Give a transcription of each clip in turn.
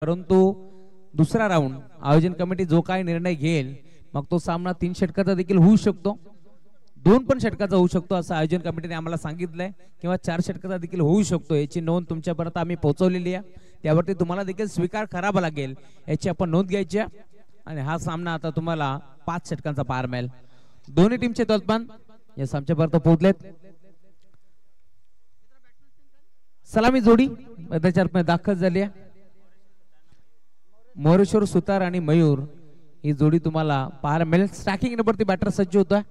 परंतु दुसरा राऊंड आयोजन कमिटी जो काही निर्णय घेईल मग तो सामना 3 षटकाचा देखील होऊ शकतो, 2 पण षटकाचा होऊ शकतो असं आयोजन कमिटीने आम्हाला सांगितलंय, किंवा 4 षटकाचा देखील होऊ शकतो। याची नोंद तुमच्यापर्यंत आम्ही पोहोचवलेली आहे, त्यावरती तुम्हाला देखील स्वीकार करावा लागेल, याची आपण नोंद घ्यायची आहे। आणि हा सामना आता तुम्हाला 5 षटकांचा पार मिळेल। दोन्ही टीमचे तोलपान यस आमच्यापर्यंत पोहोचलेत। सलामी जोडी मैदानात दाखल झाली आहे। मोरेश्वर सुतार आणि मयूर ही जोडी तुम्हाला पाहायला मिळेल। स्ट्रायकिंग नंबरती बॅटर सज्ज होता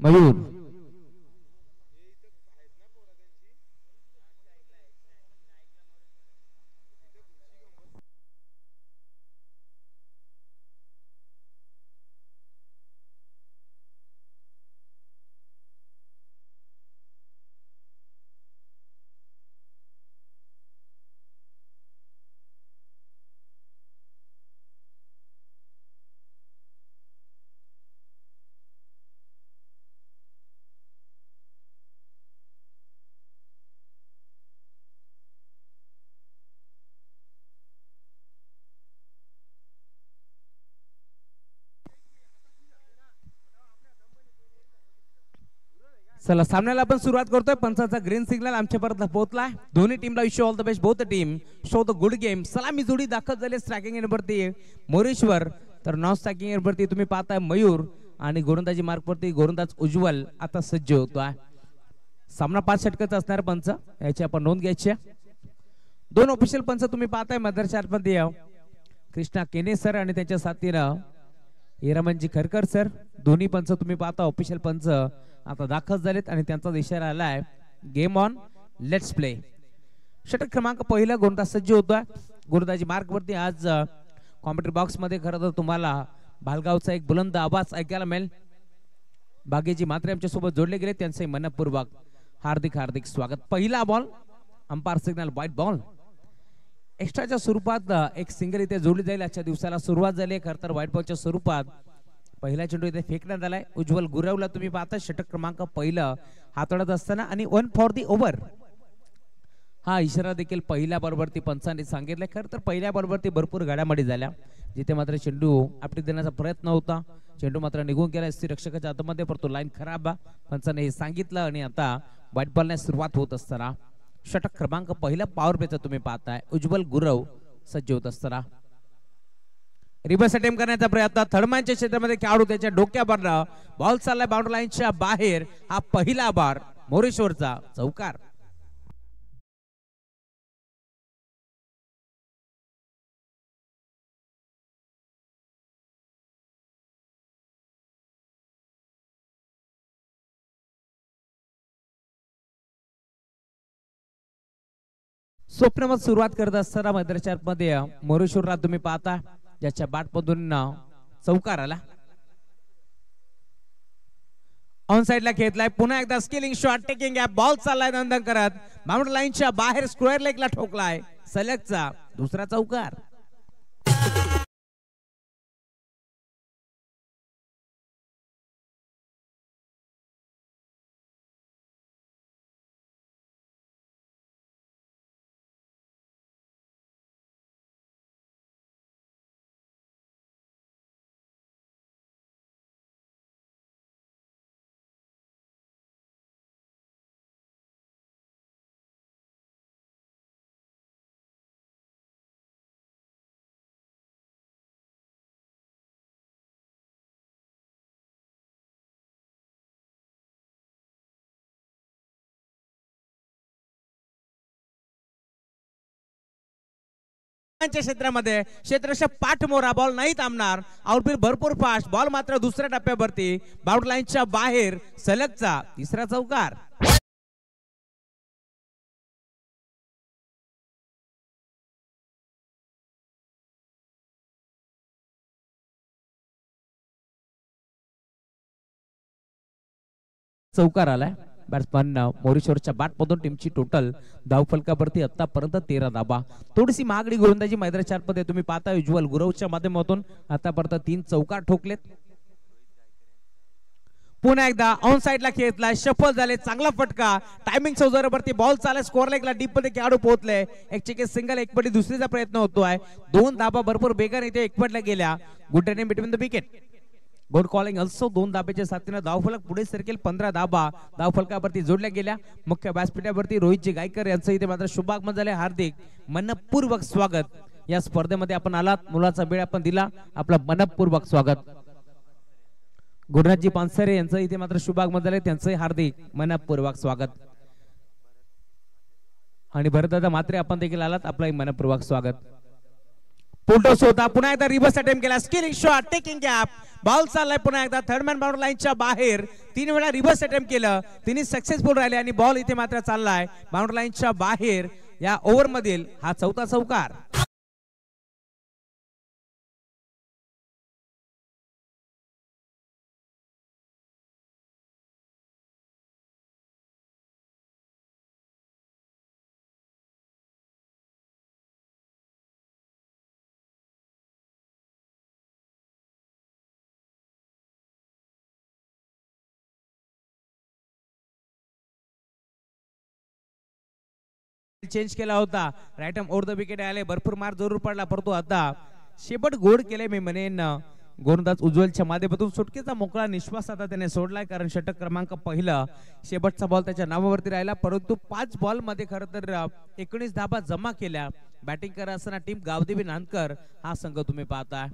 मयूर। चला सामन्याला आपण सुरुवात करतोय। पंचाचा ग्रीन सिग्नल आमच्यापर्यंत पोहोचलाय। दोन्ही टीमला wish all the best, both team show the good game. सलामी जोडी दाखल झाली स्ट्रायकिंग एंडवरती मोरेश्वर, तर नॉन स्ट्रायकिंग एंडवरती तुम्ही पाहताय मयूर, आणि गोलंदाजी मार्कवरती गोलंदाज उज्ज्वल आता सज्ज होतोय। सामना 5 षटकाचा असणार पंच, याची आपण नोंद घ्यायची आहे। 2 ऑफिशियल पंच तुम्ही पाहताय मदरचारमध्ये कृष्णा केने सर आणि त्यांच्या साथीनं हिरामनजी खरकर सर। दोन्ही पंच तुम्ही पाहता ऑफिशियल पंच आता दाखल झालेत आणि त्यांचा इशारा आलाय गेम ऑन लेट्स प्ले। षटक क्रमांक पहिला गोलंदाज सज्ज होतोय। गोलंदाजी मार्क वरती आज कॉमेंट्री बॉक्स मध्ये खरं तर तुम्हाला भालगावचा एक बुलंद आवाज ऐकायला मिळेल। बागेजी मात्रे आमच्या सोबत जोडले गेले, त्यांचे मनपूर्वक हार्दिक हार्दिक स्वागत। पहिला ball umpire signal white ball. एक्स्ट्राच्या स्वरूपात एक सिंगल इथे जोडली जाईल। आजच्या दिवसाला सुरुवात झाली आहे खरं तर व्हाईट बॉलच्या स्वरूपात। पहिला चेंडू इथे फेकण्यात आलाय, उज्ज्वल गुरवला तुम्ही पाहता षटक क्रमांक पहिलं हाताळत असताना, आणि 1 फॉर दी ओव्हर हा इशारा देखील पहिल्या बॉलवरती पंचांनी सांगितलाय। खरं तर पहिल्या बॉलवरती भरपूर घडामोडी झाल्या, जिथे मात्र चेंडू आपटी देण्याचा प्रयत्न होता, चेंडू मात्र निघून गेला रक्षकाच्या हातामध्ये, परंतु लाईन खराब पंचांनी हे सांगितलं, आणि आता व्हाईट बॉलने सुरुवात होत असताना षटक क्रमांक पहिला पॉवर प्लेचा तुम्ही पाहताय उज्ज्वल गुरव सज्ज होत असताना रिव्हर्स अटेम्प्ट करण्याचा प्रयत्न। थर्डमॅनच्या क्षेत्रामध्ये खेळाडू त्याच्या डोक्यावर बॉल चाललाय बाउंड्री लाईनच्या बाहेर। हा पहिला बार मोरेश्वरचा चौकार। स्वप्नमत सुरुवात करत असताना मैदानामध्ये मोरेश्वरला तुम्ही पाहता ज्याच्या बॅटमधून चौकार आला। ऑन साइडला खेळलाय, पुन्हा एकदा स्किलिंग शॉट टेकिंग आहे, बॉल चाललाय नंदन करत बाउंड्री लाईनच्या बाहेर स्क्वेअर लेगला ठोकलाय, सलगचा दुसरा चौकार। क्षेत्रामध्ये क्षेत्ररक्षक पाठमोरा, बॉल नाही थांबणार, आउटफील्ड भरपूर फास्ट, बॉल मात्र दुसऱ्या टप्प्यावरती बाउंड्री लाईनच्या बाहेर सलगचा तिसरा चौकार। चौकार आलाय बॅट्समन मोरेश्वरच्या बॅटमधून टीमची टोटल धावफलकावरती आतापर्यंत 13 धावा। थोडीशी महागडी गोलंदाजी मैदानाच्या आतमध्ये तुम्ही पाहता उज्ज्वल गुरवच्या माध्यमातून आतापर्यंत 3 चौकार ठोकलेत। पुन्हा एकदा ऑन साइडला खेळतला शफल झाले चांगला फटका टायमिंग चौजारावरती बॉल चालला स्कोर लाईकला डीप मध्ये खेळाडू पोहोचले एक चिके सिंगल एकपटी दुसरीचा प्रयत्न होतोय दोन धाबा भरपूर बेगाने इथे एकपटला गेल्या good running between the wicket good calling also दोन धाब्याच्या साथीने धावफलक पुढे सरकेल 15 धाबा धावफलकावरती जोडल्या गेल्या मुख्य व्यासपीठावरती रोहितजी गायकर यांचं इथे मात्र शुभागमन झाले हार्दिक मनपूर्वक स्वागत या स्पर्धेमध्ये आपण आलात मुलाचा वेळ आपण दिला आपलं मनपूर्वक स्वागत गुरुराजजी पानसरे यांचं इथे मात्र शुभागमन झाले त्यांचंही हार्दिक मनपूर्वक स्वागत आणि भरतदादा मात्रे आपण देखील आलात आपलं मनपूर्वक स्वागत पुलटॉस होता पुन्हा एकदा रिव्हर्स अटेम्प्ट केला skilling shot taking gap ball चाललाय पुन्हा एकदा थर्ड मॅन बाउंड्री लाईनच्या बाहेर 3 वेळा रिव्हर्स अटेम्प्ट केलं तिन्ही सक्सेसफुल राहिले आणि बॉल इथे मात्र चाललाय बाउंड्री लाईनच्या बाहेर या ओव्हर मधील हा चौथा चौकार चेंज केला होता right arm over the wicket आले भरपूर मार जरूर पडला परंतु आता शेवट गोड केले मी म्हणेन गोलंदाज उज्ज्वलच्या माध्यमातून सुटकेचा मोकळा निश्वास आता त्याने सोडलाय कारण षटक क्रमांक पहिला शेवटचा बॉल त्याच्या नावावरती राहिला परंतु 5 बॉल मध्ये खरं तर 19 धाबा जमा केल्या बॅटिंग करत असताना टीम गावदेवी नांदकर हा संघ तुम्ही पाहताय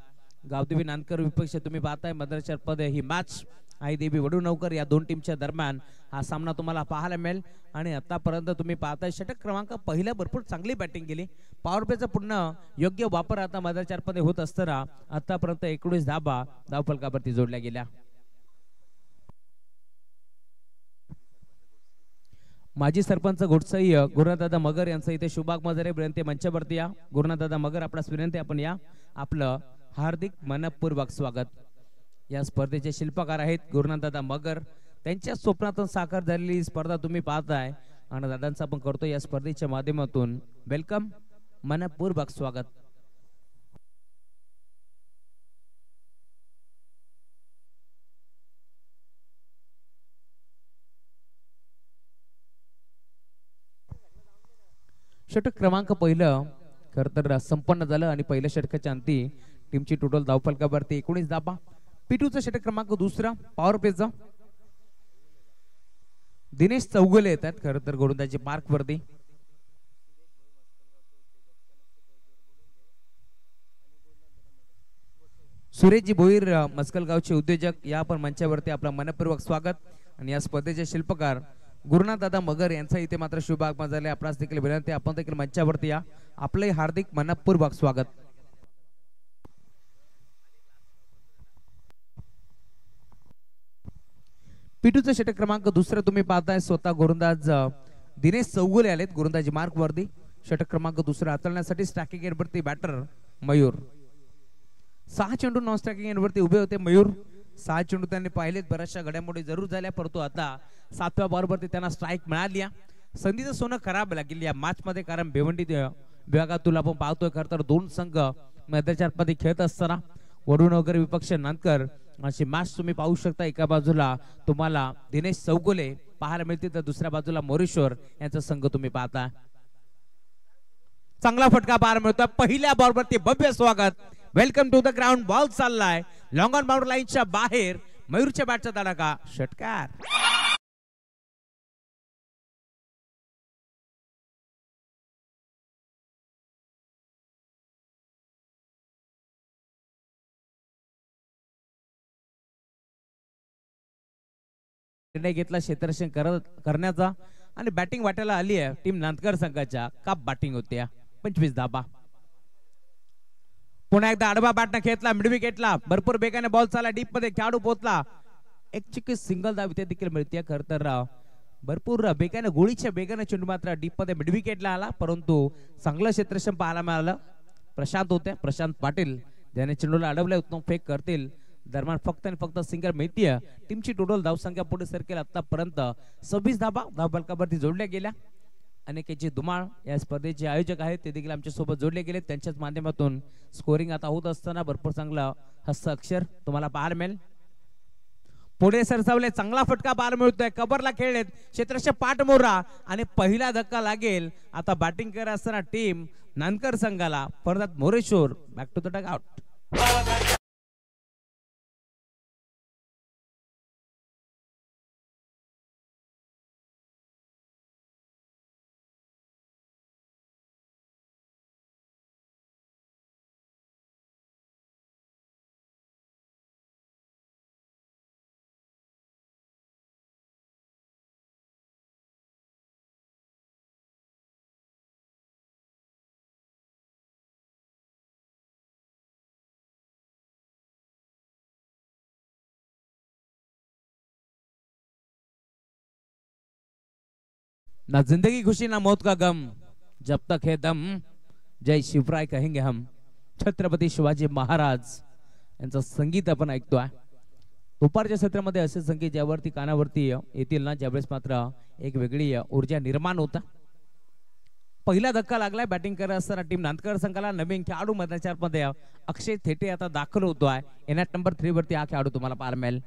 गावदेवी नांदकर विपक्ष तुम्ही पाहताय मदरचर पदे ही मॅच आई देवी वडूनवकर या दोन टीमच्या दरम्यान हा सामना तुम्हाला पाहायला मिळेल आणि आतापर्यंत तुम्ही पाहताय षटक क्रमांक पहिला भरपूर चांगली बॅटिंग केली पॉवर प्लेचा पूर्ण योग्य वापर आता मदरचर पदे होत असताना आतापर्यंत 19 धाबा धावफलकावरती जोडल्या गेल्या माजी सरपंच घोटसई गुरुनाथदादा मगर यांचं इथे शुभागमन झाले विनंती मंचावरती या गुरुनाथदादा मगर आपल्यास विनंती आपण या आपलं हार्दिक मनपूर्वक स्वागत या स्पर्धेचे शिल्पकार आहेत गुरुनाथदादा मगर त्यांच्या स्वप्नातून साकार झालेली स्पर्धा तुम्ही पाहताय आणि दादांचा आपण करतो या स्पर्धेच्या माध्यमातून वेलकम मनपूर्वक स्वागत षटक क्रमांक पहिलं खर तर संपन्न झालं आणि पहिल्या षटकाच्या अंती टीमची टोटल धावफलकावरती 19 धाबा P2चा षटक क्रमांक दुसरा पॉवर प्लेचा दिनेश चौगुले येतात खरं तर गोलंदाजी मार्क वरती सुरेशजी भोईर मस्कलगावचे उद्योजक या पण मंचावरती आपलं मनपूर्वक स्वागत आणि या स्पर्धेचे शिल्पकार गुरुनाथदादा मगर यांचा इथे मात्र शुभागमन झाले आपणास देखील विनंती आपण देखील मंचावरती या आपले हार्दिक मनपूर्वक स्वागत P2चा षटक क्रमांक दुसरा तुम्ही पाहताय स्वतः गोलंदाज दिनेश चौगुले आलेत गोलंदाजी मार्क वरती षटक क्रमांक दुसरा हाताळण्यासाठी स्ट्रायकिंग एंडवरती बॅटर मयूर 6 चेंडू नॉन स्ट्रायकिंग एंडवरती उभे होते मयूर 6 चेंडू त्यांनी पाहिलेत बऱ्याचशा घडामोडी जरूर झाल्या परंतु आता 7व्या बॉलवरती त्यांना स्ट्राईक मिळाली संधीचं सोनं खराब लागेल या मॅच मध्ये कारण भिवंडी विभागातून आपण पाहतोय खरं तर दोन संघ मैदानामध्ये खेळत असताना वडूनगर विपक्ष नांदकर अशी मॅच तुम्ही पाहू शकता एका बाजूला तुम्हाला दिनेश चौगुले पाहायला मिळते तर दुसऱ्या बाजूला मोरेश्वर यांचा संघ तुम्ही पाहता चांगला फटका पाहायला मिळतो पहिल्या बॉलवरती भव्य स्वागत welcome to the ground ball चाललाय लॉंग ऑन बाउंड्री लाईनच्या बाहेर मयूरच्या बॅटचा धडाका षटकार निर्णय घेतला क्षेत्ररक्षण करण्याचा आणि बॅटिंग वाटायला आली आहे टीम नांदकर संघाच्या काप बॅटिंग होत्या 25 धाबा पुन्हा एकदा आडवा बॅटने खेळला मिड विकेटला भरपूर बेगाने बॉल चालला डीप मध्ये खेळाडू पोहोचला एक चिक्की सिंगल धाव इथे देखील मिळते खरं तर भरपूर बेगाने गोळीच्या बेगाने चेंडू मात्र डीप मध्ये मिड विकेटला आला परंतु चांगलं क्षेत्ररक्षण पाहायला मिळालं प्रशांत होते प्रशांत पाटील ज्याने चेंडूला अडवले उत्तम फेक करतील दरम्यान फक्त आणि फक्त सिंगल मिळतीये टीमची टोटल धावसंख्या पुढे सरकेल आतापर्यंत 26 धाबा धावफलकावरती जोडल्या गेल्या अनेकांची धुमाळ या स्पर्धेचे आयोजक आहेत ते देखील आमच्या सोबत जोडले गेले त्यांच्याच माध्यमातून स्कोरिंग आता होत असताना भरपूर चांगला हस्ताक्षर तुम्हाला पाहायला मिळेल पुढे सरसावले, चांगला फटका बाहेर मिळतोय, कबरला खेळलेत क्षेत्ररक्षक पाठमोरा आणि पहिला धक्का लागेल. आता बॅटिंग करत असताना टीम नानकर संघाला. परत Moreshwar back to the dugout. ना जिंदगी खुशी ना मौत का गम, जब तक है दम, जय शिवराय कहेंगे हम. छत्रपती शिवाजी महाराज यांचं संगीत आपण ऐकतोय. दुपारच्या सत्रामध्ये असे संगीत ज्यावरती कानावरती येतील ना, ज्यावेळेस मात्र एक वेगळी ऊर्जा निर्माण होता. पहिला धक्का लागलाय बॅटिंग करत असताना टीम नांदकर संघाला. नवीन खेळाडू मध्ये अक्षय थेटे आता दाखल होतोय. एनॅट नंबर 3 वरती हा खेळाडू तुम्हाला पाहायला मिळेल.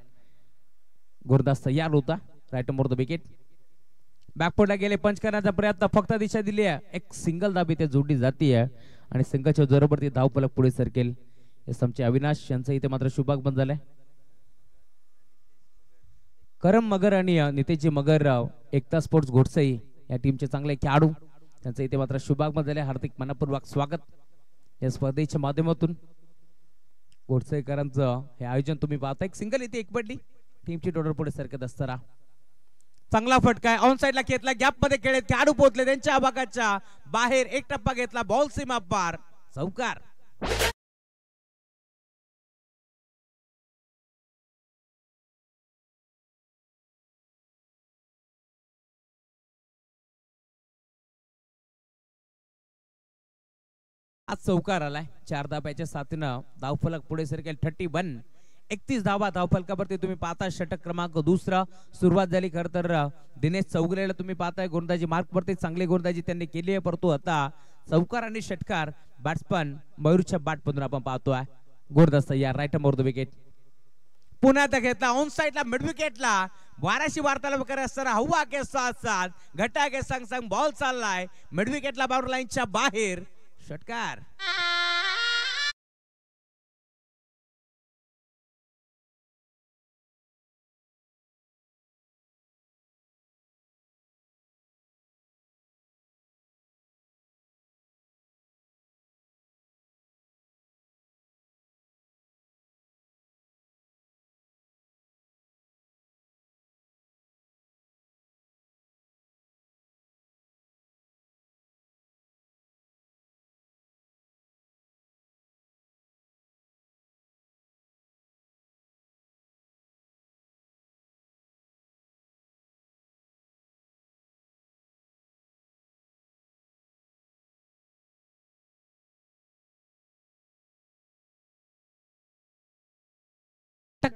गुरदास तयार होता. Right more the wicket. बॅकफुटला गेले, पंच करण्याचा प्रयत्न, फक्त दिशा दिली आहे. एक सिंगल धाब इथे जोडली जाते आणि संघाच्या जोरावरती धावफलक पुढे सरकेल. आमचे अविनाश यांचं इथे मात्र शुभागमन झालंय. करम मगर आणि नितेशजी मगर, एकता स्पोर्ट्स घोडसई या टीमचे चांगले खेळाडू, त्यांचं इथे मात्र शुभागमन झाले. हार्दिक मनपूर्वक स्वागत या स्पर्धेच्या माध्यमातून. घोडसईकरांचं हे आयोजन तुम्ही पाहता. एक सिंगल इथे एक पडली, टीमची टोटल पुढे सरकत असताना चांगला फटका ऑन साइडला घेतला, गॅप मध्ये खेळत खेळाडू पोहोचले त्यांच्या भागाच्या बाहेर. एक टप्पा घेतला, बॉल सीमा पार, चौकार. आज चौकार आलाय. 4 धाब्याच्या साथीनं धावफलक पुढे सरकेल. 31 31 धावा धावफलकावरती तुम्ही पाहता. षटक क्रमांक 2 सुरुवात झाली. खर तर दिनेश चौगुलेला तुम्ही पाहताय गोलंदाजी मार्क वरती चांगली गोलंदाजी त्यांनी केली आहे, परंतु आता चौकार आणि षटकार बॅट्समन मयूरच्या बॅट मधून आपण पाहतोय. गोरदास या राईट मोर द विकेट. पुन्हा घेतला ऑन साइडला मिड विकेटला. 12शी वार्तालाप करत असताना हवा के साथ साथ घटा के संग संग बॉल चाललाय मिड विकेटला, बाउंड्री लाईनच्या बाहेर. षटकार.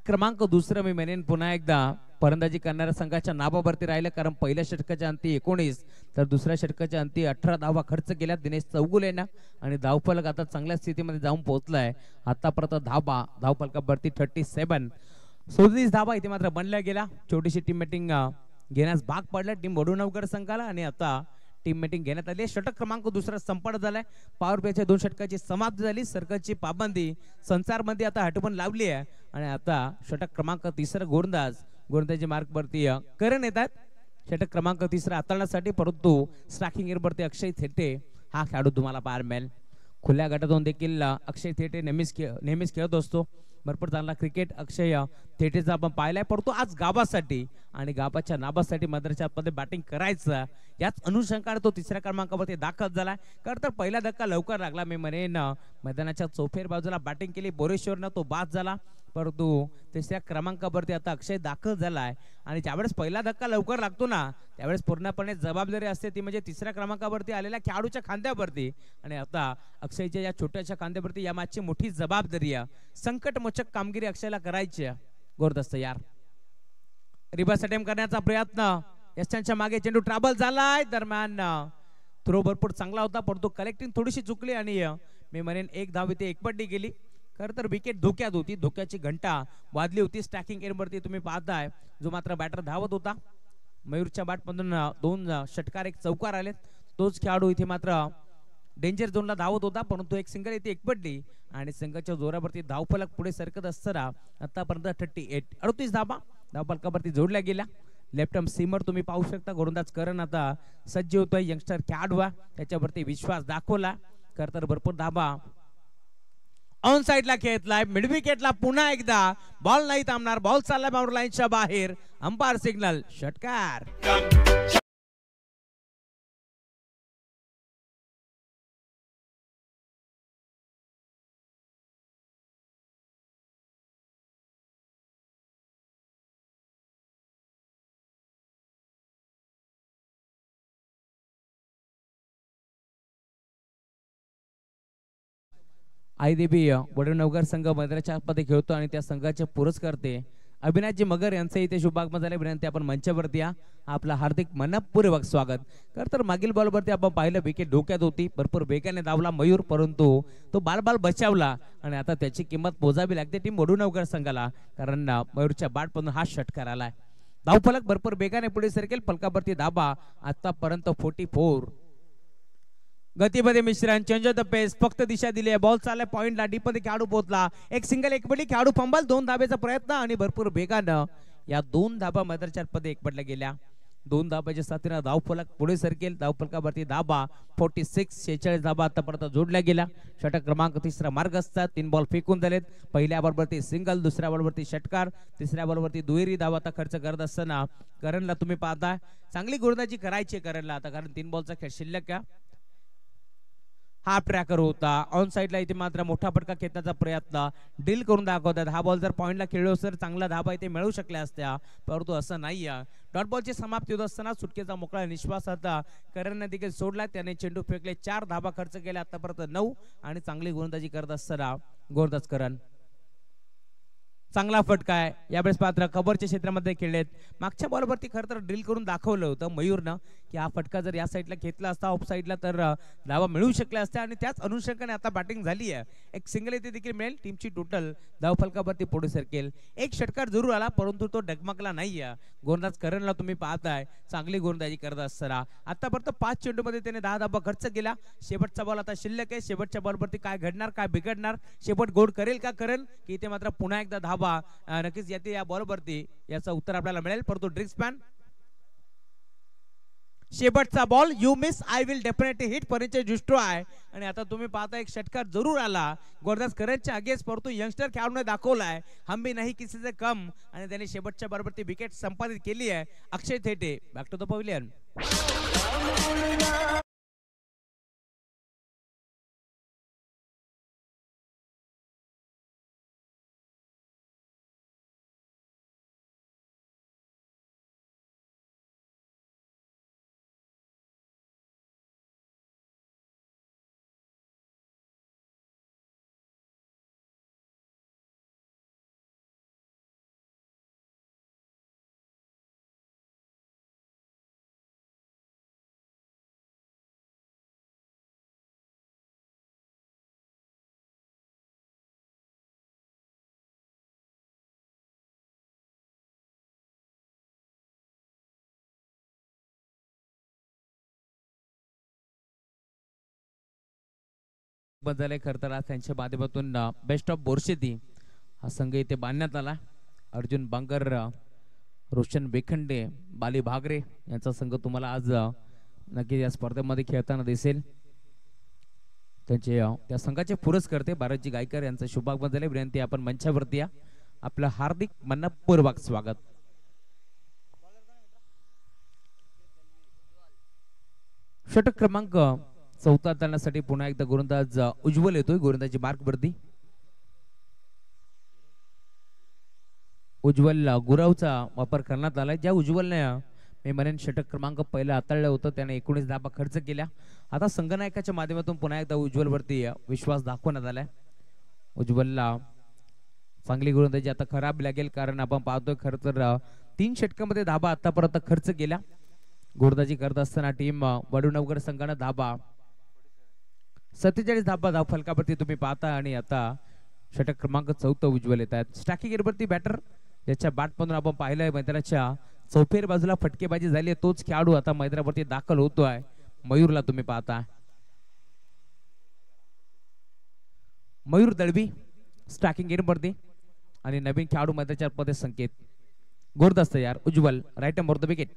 क्रमांक 2 मी म्हणेन पुन्हा एकदा फलंदाजी करणाऱ्या संघाच्या नावावरती राहिलं, कारण पहिल्या षटकाच्या अंती 19 तर दुसऱ्या षटकाच्या अंती 18 धावा खर्च केल्या दिनेश चौगुलेनं आणि धावफलक आता चांगल्या स्थितीमध्ये जाऊन पोहोचलाय. आतापर्यंत धावफलकावरती 37 37 धावा इथे मात्र बनल्या गेल्या. छोटीशी टीम मीटिंग घेण्यास भाग पडला टीम वडुनवकर संघाला आणि आता टीम मीटिंग घेण्यात आली. षटक क्रमांक 2 संपन्न झालाय. पॉवर प्लेच्या 2 षटकाची समाप्ती झाली. सर्कलची पाबंदी संसारमध्ये आता हटवून लावली आहे आणि आता षटक क्रमांक 3 गोलंदाजी मार्क वरती करण येतात. षटक क्रमांक 3 हाताळण्यासाठी, परंतु स्ट्रायकिंग एरवरती अक्षय थेटे हा खेळाडू तुम्हाला पाहायला मिळेल. खुल्या गटातून देखील अक्षय थेटे नेहमीच खेळत असतो. भरपूर चांगला क्रिकेट अक्षय थेटेचा आपण पाहिलाय, परंतु आज गावासाठी आणि गावाच्या नावासाठी मद्रासमध्ये बॅटिंग करायचं याच अनुषंगाने तो 3ऱ्या क्रमांकावरती दाखल झालाय. खरं तर पहिला धक्का लवकर लागला. मी म्हणेन मैदानाच्या चौफेर बाजूला बॅटिंग केली बोरेश्वरनं, तो बाद झाला, परंतु 3ऱ्या क्रमांकावरती आता अक्षय दाखल झालाय आणि ज्यावेळेस पहिला धक्का लवकर लागतो ना त्यावेळेस पूर्णपणे जबाबदारी असते ती म्हणजे 3ऱ्या क्रमांकावरती आलेल्या खेळाडूच्या खांद्यावरती आणि आता अक्षयच्या या छोट्याशा खांद्यावरती या मॅचची मोठी जबाबदारी आहे. संकटमोचक कामगिरी अक्षयला करायची आहे. गोरदस्त यार रिवर्स अटेम्प्ट करण्याचा प्रयत्न, यशांच्या मागे चेंडू ट्रॅव्हल झालाय. दरम्यान थ्रो भरपूर चांगला होता, परंतु कलेक्टिंग थोडीशी चुकली आणि मी म्हणेन 1 धाव इथे एकपट्टी गेली. खरं तर विकेट धोक्यात होती, धोक्याची घंटा वाजली होती स्टॅकिंग एंडवरती तुम्ही पाहताय, जो मात्र बॅटर धावत होता. मयूरच्या बॅटमधून 2 षटकार 1 चौकार आलेत. तोच खेळाडू इथे मात्र डेंजर झोनला धावत होता, परंतु एक सिंगल इथे एकपडली आणि संघाच्या जोरावरती धावफलक पुढे सरकत असताना आतापर्यंत 38 धाबा धावफलकावरती जोडल्या गेल्या. लेफ्ट आर्म सीमर तुम्ही पाहू शकता, गोलंदाज करण आता सज्ज होतोय. यंगस्टर खेळाडू त्याच्यावरती विश्वास दाखवला. खरं तर भरपूर धाबा ऑन साइडला खेळतलाय. मिड विकेटला पुन्हा एकदा बॉल नाही थांबणार, बॉल चाललाय बाउंड्री लाईनच्या बाहेर. अंपायर सिग्नल षटकार. आयडीबी वडनवगर संघ मैदानाच्या आतमध्ये खेळतो आणि त्या संघाचे पुरस्कर्ते अविनाशजी मगर यांचे इथे शुभागमन झाले. विनंती आपण मंचावरती या. आपला हार्दिक मनपूर्वक स्वागत. खरं तर मागील बॉलवरती आपण पाहिलं विकेट धोक्यात होती, भरपूर वेगाने धावला मयूर, परंतु तो बाल बचावला आणि आता त्याची किंमत मोजावी लागते टीम वडनवगर संघाला, कारण मयूरच्या बॅटमधून हा षटकार आलाय. धावफलक भरपूर वेगाने पुढे सरकेल. फलकावरती धाबा आतापर्यंत 44. गतीमध्ये मिश्रण, चेंज ऑफ द पेस, फक्त दिशा दिली आहे. बॉल चाललाय पॉइंटला, डीप मध्ये खेळाडू पोहोचला. एक सिंगल एक पडली, खेळाडू फंबल, 2 धाब्याचा प्रयत्न आणि भरपूर वेगानं या 2 धाबा मैदानाच्या मध्ये एक पडल्या गेल्या. 2 धाब्याच्या साथीने धावफलक पुढे सरकेल. धावफलकावरती धाबा 46 धाबा आतापर्यंत जोडल्या गेल्या. षटक क्रमांक 3 मार्ग असतात. 3 बॉल फेकून झालेत. पहिल्या बॉलवरती सिंगल, दुसऱ्या बॉलवरती षटकार, तिसऱ्या बॉलवरती दुहेरी धावा आता खर्च करत असताना करणला तुम्ही पाहता चांगली गोलंदाजी करायची करणला आता, कारण 3 बॉलचा खेळ शिल्लक आहे. हाफ ट्रॅकर होता. ऑन साइडला इथे मात्र मोठा फटका खेचण्याचा प्रयत्न डील करून दाखवतात. हा बॉल जर पॉइंटला खेळलो तर चांगला धाबा इथे मिळू शकल्या असत्या, परंतु असं नाही. डॉट बॉलची समाप्ती होत असताना सुटकेचा मोकळा निश्वास आता करणने देखील सोडला. त्याने चेंडू फेकले, 4 धाबा खर्च केले आतापर्यंत 9 आणि चांगली गोलंदाजी करत असताना गोलंदाज करण. चांगला फटका आहे यावेळेस पात्र कव्हरच्या क्षेत्रामध्ये खेळलेत. मागच्या बॉलवरती खरं तर ड्रिल करून दाखवलं होतं मयूरनं की हा फटका जर या साईडला घेतला असता ऑफ साईडला तर धावा मिळू शकल्या असत्या आणि त्याच अनुषंगाने आता बॅटिंग झाली आहे. एक सिंगल इथे देखील मिळेल. टीमची टोटल धावफलकावरती पुढे सरकेल. एक षटकार जरूर आला, परंतु तो डगमगला नाही आहे. गोलंदाज करणला तुम्ही पाहताय चांगली गोलंदाजी करत असताना आतापर्यंत 5 चेंडूमध्ये त्याने 10 धाबा खर्च केला. शेवटचा बॉल आता शिल्लक आहे. शेवटच्या बॉलवरती काय घडणार, काय बिघडणार, शेवट गोल करेल का करेल की इथे मात्र पुन्हा एकदा धाबा नक्कीच येते या बॉलवरती, याचं उत्तर आपल्याला मिळेल. परंतु ड्रिक्स पॅन शेवटचा ball, you miss I will definitely hit परिचय जुस्ट्रो आहे आणि आता तुम्ही पाहता एक षटकार जरूर आला गोलंदाज करणच्या अगेन्स्ट, परंतु यंगस्टर खेळाडूने दाखवलाय हम भी नाही किसी से कम आणि त्याने शेवटच्या बॉलवरती विकेट संपादित केली आहे. Akshay Thete back to the pavilion. बदल खरं तर आज त्यांच्या माध्यमातून बेस्ट ऑफ बोरशेती हा संघ इथे बांधण्यात आला. अर्जुन बांगर, रोशन बेखंडे, बाली भागरे यांचा संघ तुम्हाला आज नक्की या स्पर्धेमध्ये खेळताना दिसेल. त्यांचे त्या संघाचे पुरस्कर्ते भारतजी गायकर यांचा शुभागमन झाले. विनंती आपण मंचावरती या. आपलं हार्दिक मनपूर्वक स्वागत. षटक क्रमांक 14 करण्यासाठी पुन्हा एकदा गोलंदाज उज्ज्वल येतोय गोलंदाजी मार्कवरती. उज्ज्वल गुरावचा वापर करण्यात आलाय. ज्या उज्ज्वलने मी म्हणेन षटक क्रमांक पहिला हाताळलं होतं त्याने 19 धाबा खर्च केल्या. आता संघनायकाच्या माध्यमातून पुन्हा एकदा उज्ज्वलवरती विश्वास दाखवण्यात आलाय. उज्ज्वलला चांगली गोलंदाजी आता खराब लागेल, कारण आपण पाहतोय खरं तर 3 षटकामध्ये धाबा आतापर्यंत खर्च केल्या. गोलंदाजी करत असताना टीम वडनवगर संघाने धाबा 47 धाबा धाव फलकावरती तुम्ही पाहता आणि आता षटक क्रमांक 14 उज्ज्वल येत आहेत. स्टॅकिंग एंडवरती बॅटर ज्याच्या बॅटमधून आपण पाहिलंय मैदानाच्या चौफेर बाजूला फटकेबाजी झाली आहे, तोच खेळाडू आता मैदानावरती दाखल होतोय. मयूरला तुम्ही पाहता, मयूर दळवी स्टॅकिंग एंडवरती आणि नवीन खेळाडू मैदानाच्या मध्ये संकेत गोरदास तयार. उज्ज्वल राईट नंबर द विकेट.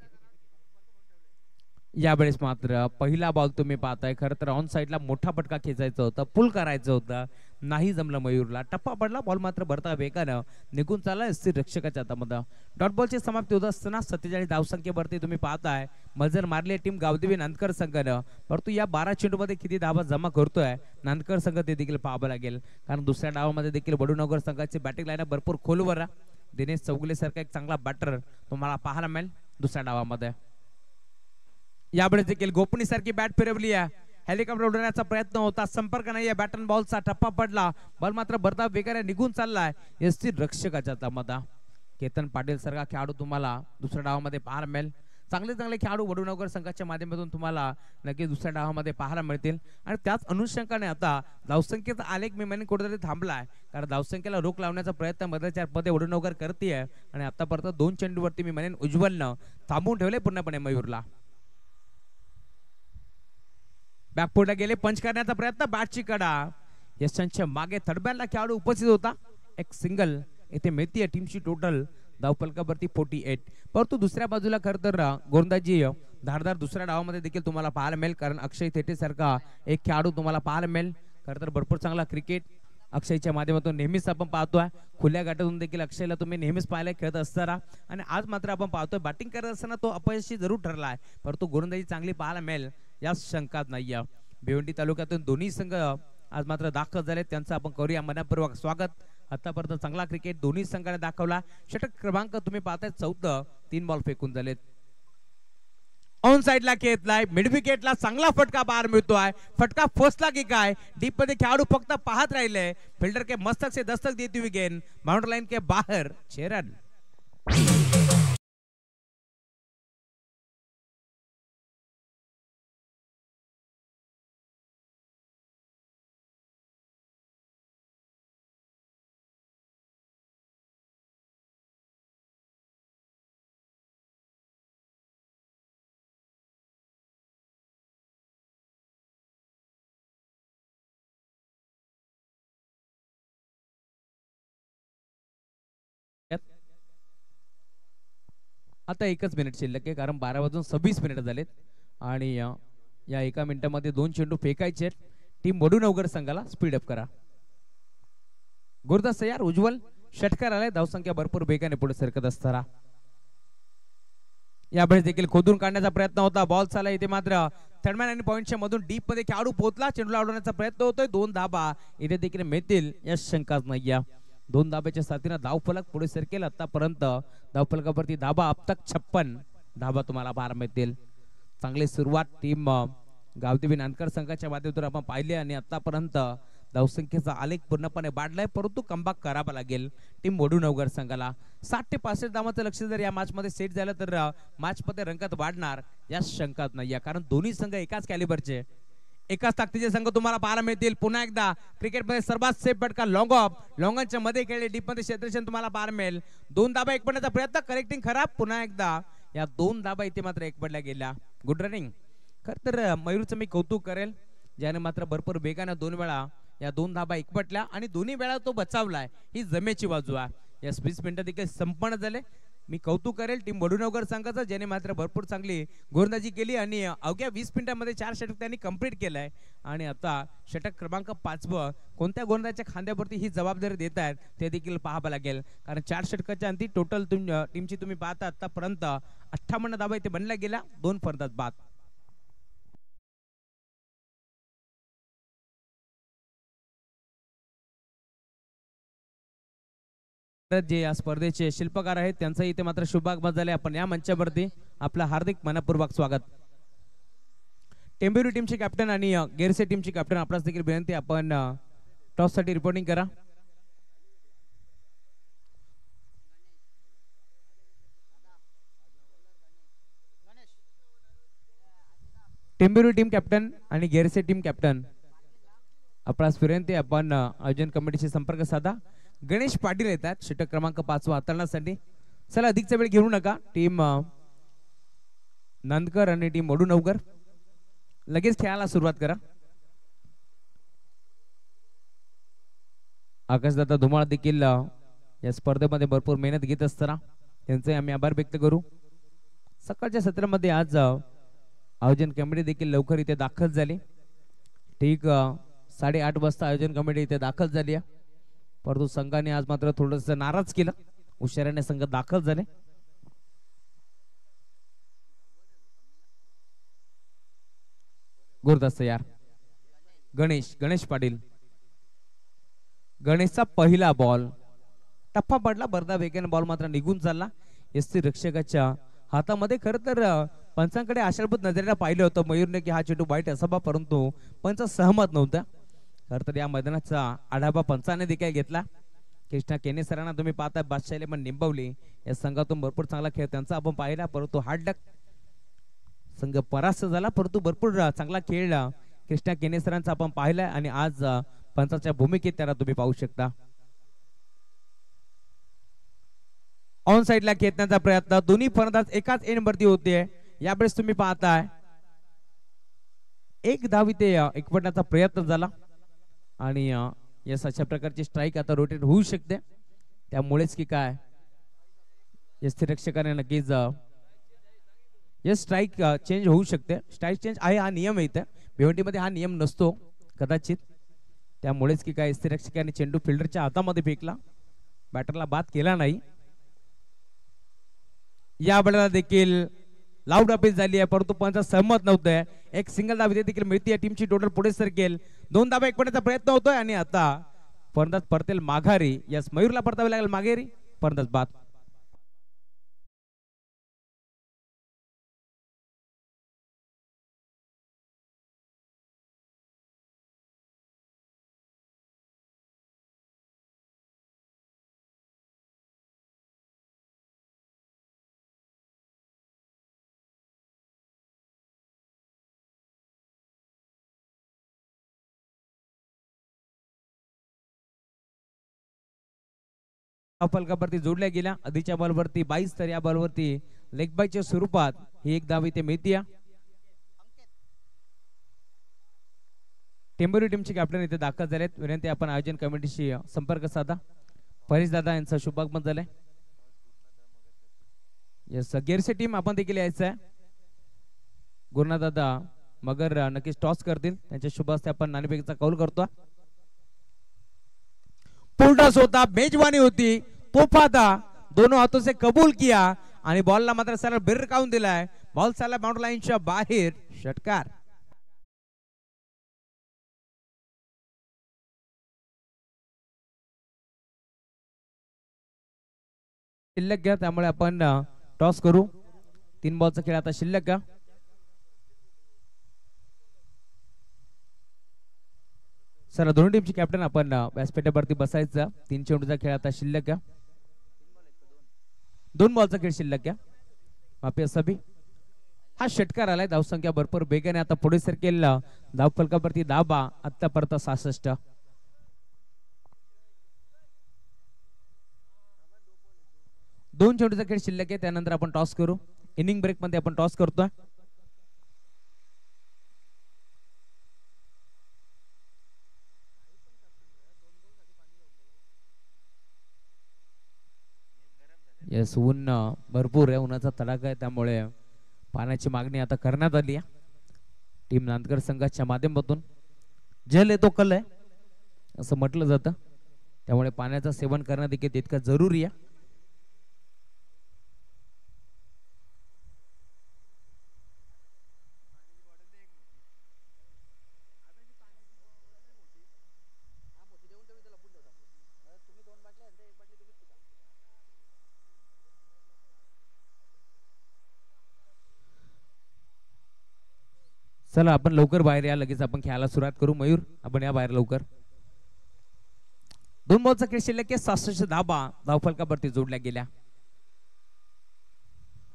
यावेळेस मात्र पहिला बॉल तुम्ही पाहताय. खरं तर ऑन साईडला मोठा फटका खेचायचा होता, पुल करायचं होतं, नाही जमलं मयूरला. टप्पा पडला, बॉल मात्र भरता वेगानं निघून चालला स्थिर रक्षकाच्या हातामध्ये. डॉट बॉलची समाप्ती होत असताना 47 धावसंख्येवरती तुम्ही पाहताय मजर मारली टीम गावदेवी नांदकर संघानं. परंतु या 12 चेंडूमध्ये किती धावा जमा करतोय नांदकर संघ ते देखील पाहावं लागेल, कारण दुसऱ्या डावामध्ये देखील वडूनगर संघाची बॅटिंग लाईन भरपूर खोलवर. दिनेश चौगुले सारखा एक चांगला बॅटर तुम्हाला पाहायला मिळेल दुसऱ्या डावामध्ये. यावेळेस देखील गोपनी सारखी बॅट फिरवली आहे, हेलिकॉप्टर उडवण्याचा प्रयत्न होता, संपर्क नाही. बॅट अँड बॉलचा टप्पा पडला, बॉल मात्र भरता वेगाने निघून चाललाय एसटी रक्षकाच्या हातामध्ये. केतन पाटील सारखा खेळाडू तुम्हाला दुसऱ्या डावामध्ये पाहायला मिळेल. चांगले चांगले खेळाडू वडूनगर संघाच्या माध्यमातून तुम्हाला नक्की दुसऱ्या डावामध्ये पाहायला मिळतील. आणि त्याच अनुषंगाने आता धावसंख्येचा आलेख मी म्हणेन कुठेतरी थांबलाय, कारण धावसंख्येला रोख लावण्याचा प्रयत्न मधल्या मध्ये वडूनगर करतेय. आणि आतापर्यंत 2 चेंडूवरती मी म्हणेन उज्ज्वलनं थांबवून ठेवले पूर्णपणे मयूरला. बॅकफुटला गेले, पंच करण्याचा प्रयत्न, बॅटची कडा यशांच्या मागे थडब्यांना खेळाडू उपस्थित होता. एक सिंगल इथे मिळतीये टीमची टोटल धावफलकावरती 48. परंतु दुसऱ्या बाजूला खरं तर गोलंदाजी धारदार दुसऱ्या डावामध्ये देखील तुम्हाला पाहायला मिळेल, कारण अक्षय थेटे सारखा एक खेळाडू तुम्हाला पाहायला मिळेल. खरं तर भरपूर चांगला क्रिकेट अक्षयच्या माध्यमातून नेहमीच आपण पाहतोय. खुल्या गाठातून देखील अक्षयला तुम्ही नेहमीच पाहायला खेळत असताना, आणि आज मात्र आपण पाहतोय बॅटिंग करत असताना तो अपयशी जरूर ठरला आहे, परंतु गोलंदाजी चांगली पाहायला मिळेल याच शंकात नाहीये. भिवंडी तालुक्यातून दोन्ही संघ आज मात्र दाखल झाले, त्यांचं आपण करूया मनपूर्वक स्वागत. आतापर्यंत चांगला क्रिकेट दोन्ही संघाने दाखवला. षटक क्रमांक तुम्ही पाहताय 14, 3 बॉल फेकून झालेत. ऑन साइडला खेळलाय, मिड विकेटला चांगला फटका बाहेर मिळतोय. फटका फसला की काय, डीप मध्ये खेळाडू फक्त पाहत राहिले. फिल्डर के मस्तक से दस्तक देती हुई गेंद बाउंड्री लाइन के बाहर, 6 रन. आता 1च मिनिट शिल्लक आहे, कारण 12 वाजून 26 मिनिट झालेत आणि या 1 मिनिटामध्ये 2 चेंडू फेकायचे. टीम वडूनगर संघाला स्पीड अप करा. गुरदास तयार, उज्ज्वल षटकार आलाय, धावसंख्या भरपूर वेगाने पुढे सरकत असताना. यावेळेस देखील खोदून काढण्याचा प्रयत्न होता, बॉल चालला इथे मात्र थर्डमॅन आणि पॉइंटच्या मधून डीप मध्ये खेळाडू पोहोचला, चेंडूला अडवण्याचा प्रयत्न होतोय. 2 धाबा इथे देखील मिळतील या शंकाच नाहीये. 2 धाब्याच्या साथीने धावफलक पुढे सरकेल. आतापर्यंत धावफलकावरती धाबा अब तक 56 धाबा तुम्हाला पाहायला मिळतील. चांगली सुरुवात टीम गावदेवी नांदकर संघाच्या माध्यमातून आपण पाहिले आणि आतापर्यंत धावसंख्येचा आलेख पूर्णपणे वाढलाय, परंतु कमबॅक करावा लागेल टीम वडूनगर संघाला. 60 ते 65 धावांचं लक्ष जर या मॅच मध्ये सेट झालं तर मॅच मध्ये रंगत वाढणार या शंकात नाहीये, कारण दोन्ही संघ एकाच कॅलिबरचे, एकाच ताकदीचे संघ तुम्हाला पाहायला मिळतील. पुन्हा एकदा क्रिकेटमध्ये सर्वात सेफ फटका लॉंग ऑफ, लॉंगनच्या मध्ये खेळले, डीप मध्ये क्षेत्ररक्षण तुम्हाला पाहायला मिळेल. 2 धाबा एक पडण्याचा प्रयत्न, करेक्टिंग खराब. पुन्हा एकदा या 2 धाबा इथे मात्र एक पडल्या गेल्या. Good running. खरं तर मयूरचं मी कौतुक करेल, ज्याने मात्र भरपूर वेगाने 2 वेळा या 2 धाबा एकपटल्या आणि दोन्ही वेळा तो बचावलाय. ही जमेची बाजू आहे. या 20 मिनिटं देखील संपन्न झाले. मी कौतुक करेल टीम वडूनगर संघाचं, ज्याने मात्र भरपूर चांगली गोलंदाजी केली आणि अवघ्या 20 मिनिटांमध्ये 4 षटक त्यांनी कंप्लीट केलंय. आणि आता षटक क्रमांक 5 कोणत्या गोलंदाजाच्या खांद्यावरती ही जबाबदारी देत आहेत ते देखील पाहावं लागेल, कारण 4 षटकाच्या अंती टोटल टीमची तुम्ही पाहता आतापर्यंत 58 धाबा इथे बनल्या गेल्या, 2 फरदात बाद. जे या स्पर्धेचे शिल्पकार आहेत त्यांचा इथे मात्र शुभागमन झाले. आपण या मंचावरती आपलं हार्दिक मनपूर्वक स्वागत. टेंबेरी टीमचे कॅप्टन आणि गेरसे टीमचे कॅप्टन आपल्यास देखील विनंती, आपण टॉस साठी रिपोर्टिंग करा. टेंबेरी टीम कॅप्टन आणि गेरसे टीम कॅप्टन आपणास विनंती आपण आयोजन कमिटीशी संपर्क साधा. गणेश पाटील येतात षटक क्रमांक 5 हाताळण्यासाठी. चला अधिकचा वेळ घेऊ नका. टीम नांदकर आणि टीम वडूनवकर लगेच खेळायला सुरुवात करा. आकाशदादा धुमाळ देखील या स्पर्धेमध्ये भरपूर मेहनत घेत असताना त्यांचे आम्ही आभार व्यक्त करू. सकाळच्या सत्रामध्ये आज आयोजन कमिटी देखील लवकर इथे दाखल झाली. ठीक 8:30 वाजता आयोजन कमिटी इथे दाखल झाली आहे. परंतु संघाने आज मात्र थोडस नाराज केलं. उशिराने संघ दाखल झाले. गुरदास यार गणेश पाटील. गणेशचा पहिला बॉल टप्पा पडला. बरदा वेगाने बॉल मात्र निघून चालला एसटी रक्षकाच्या हातामध्ये. खरं तर पंचांकडे आशाभूत नजरेला पाहिलं होतं मयूरने की हा चेंडू वाईट असावा, परंतु पंच सहमत नव्हता. खरं तर या मैदानाचा आढावा पंचाने देखील घेतला. कृष्णा केने सरांना तुम्ही पाहता बादशाह पण निंबवली. या संघातून भरपूर चांगला खेळ त्यांचा आपण पाहिला, परंतु हार्डक संघ परास्त झाला. परंतु भरपूर चांगला खेळ कृष्णा केने सरांचा आपण पाहिला आणि आज पंचाच्या भूमिकेत त्याला तुम्ही पाहू शकता. ऑन साइडला खेचण्याचा प्रयत्न. दोन्ही फलंदाज एकाच एंडवरती होते. यावेळेस तुम्ही पाहताय एक धाव इथे एकवटण्याचा प्रयत्न झाला आणि यस अशा प्रकारची स्ट्राईक आता रोटेट होऊ शकते. त्यामुळेच की काय यस्थिर रक्षकाने नक्कीच यस स्ट्राईक चेंज होऊ शकते. स्ट्राईक चेंज आहे हा नियम इथे. भिवंडीमध्ये हा नियम नसतो कदाचित. त्यामुळेच की काय यस्थिर रक्षकाने चेंडू फिल्डरच्या हातामध्ये फेकला. बॅटरला बाद केला नाही. या बळाला देखील लाऊड अपील झाली आहे, परंतु पंच सहमत नव्हते. एक सिंगल धाव देखील मिळते. या टीमची टोटल पुढे सरकेल. 2 धावा एकवटण्याचा प्रयत्न होतोय आणि आता फलंदाज परतेल माघारी. यस मयूरला परतावे लागेल माघारी. फलंदाज बाद. फलकावरती जोडल्या गेल्या. आधीच्या बॉलवरती 22 तर या बॉलवरती लेग बायच्या स्वरूपात ही एक धाव इथे मिळते. टेंबोरी टीमचे कॅप्टन इथे दाखल झालेत. विनंती आपण आयोजन कमिटीशी संपर्क साधा. परेश दादा यांचा शुभागमन झालंय. यस गेरसे टीम आपण देखील यायचं आहे. गुरुनाथ दादा मगर नक्कीच टॉस करतील. त्यांच्या शुभ हस्ते आपण नाणेफेकीचा कौल करतो. पुलटॉस होता, मेजबानी होती, तोफा था, दोनों हाथों से कबूल किया आणि बॉलला मात्र सरळ भिरकावून दिलाय. बॉल चालला बाउंड्री लाईनच्या बाहेर. षटकार. शिल्लक घ्या, त्यामुळे आपण टॉस करू. 3 बॉलचा खेळ आता शिल्लक घ्या. सर दोन्ही टीमची कॅप्टन आपण व्यासपीठावरती बसायचं. 3 चेंडूचा खेळ आता शिल्लक घ्या. 2 बॉलचा खेळ शिल्लक घ्या. माफी असावी. हा षटकार आलाय. धावसंख्या भरपूर वेगाने आता पुढे सरकेल. धाव फलकावरती दाबा आतापर्यंत 66. दोन चेंडूचा खेळ शिल्लक आहे. त्यानंतर आपण टॉस करू. इनिंग ब्रेक मध्ये आपण टॉस करतोय. यस ऊन भरपूर आहे. उन्हाचा तडाखा आहे, त्यामुळे पाण्याची मागणी आता करण्यात आली आहे. टीम नांदकर संघाच्या माध्यमातून जल आहे तो कल आहे असं म्हटलं जातं. त्यामुळे पाण्याचं सेवन करणं देखील तितकं जरुरी आहे. चला आपण लवकर बाहेर या. लगेच आपण खेळायला सुरुवात करू. मयूर आपण या बाहेर लवकर. 2 बॉलचा खेळ शिल्लक आहे. 66 धाबा धावफलकावरती जोडल्या गेल्या.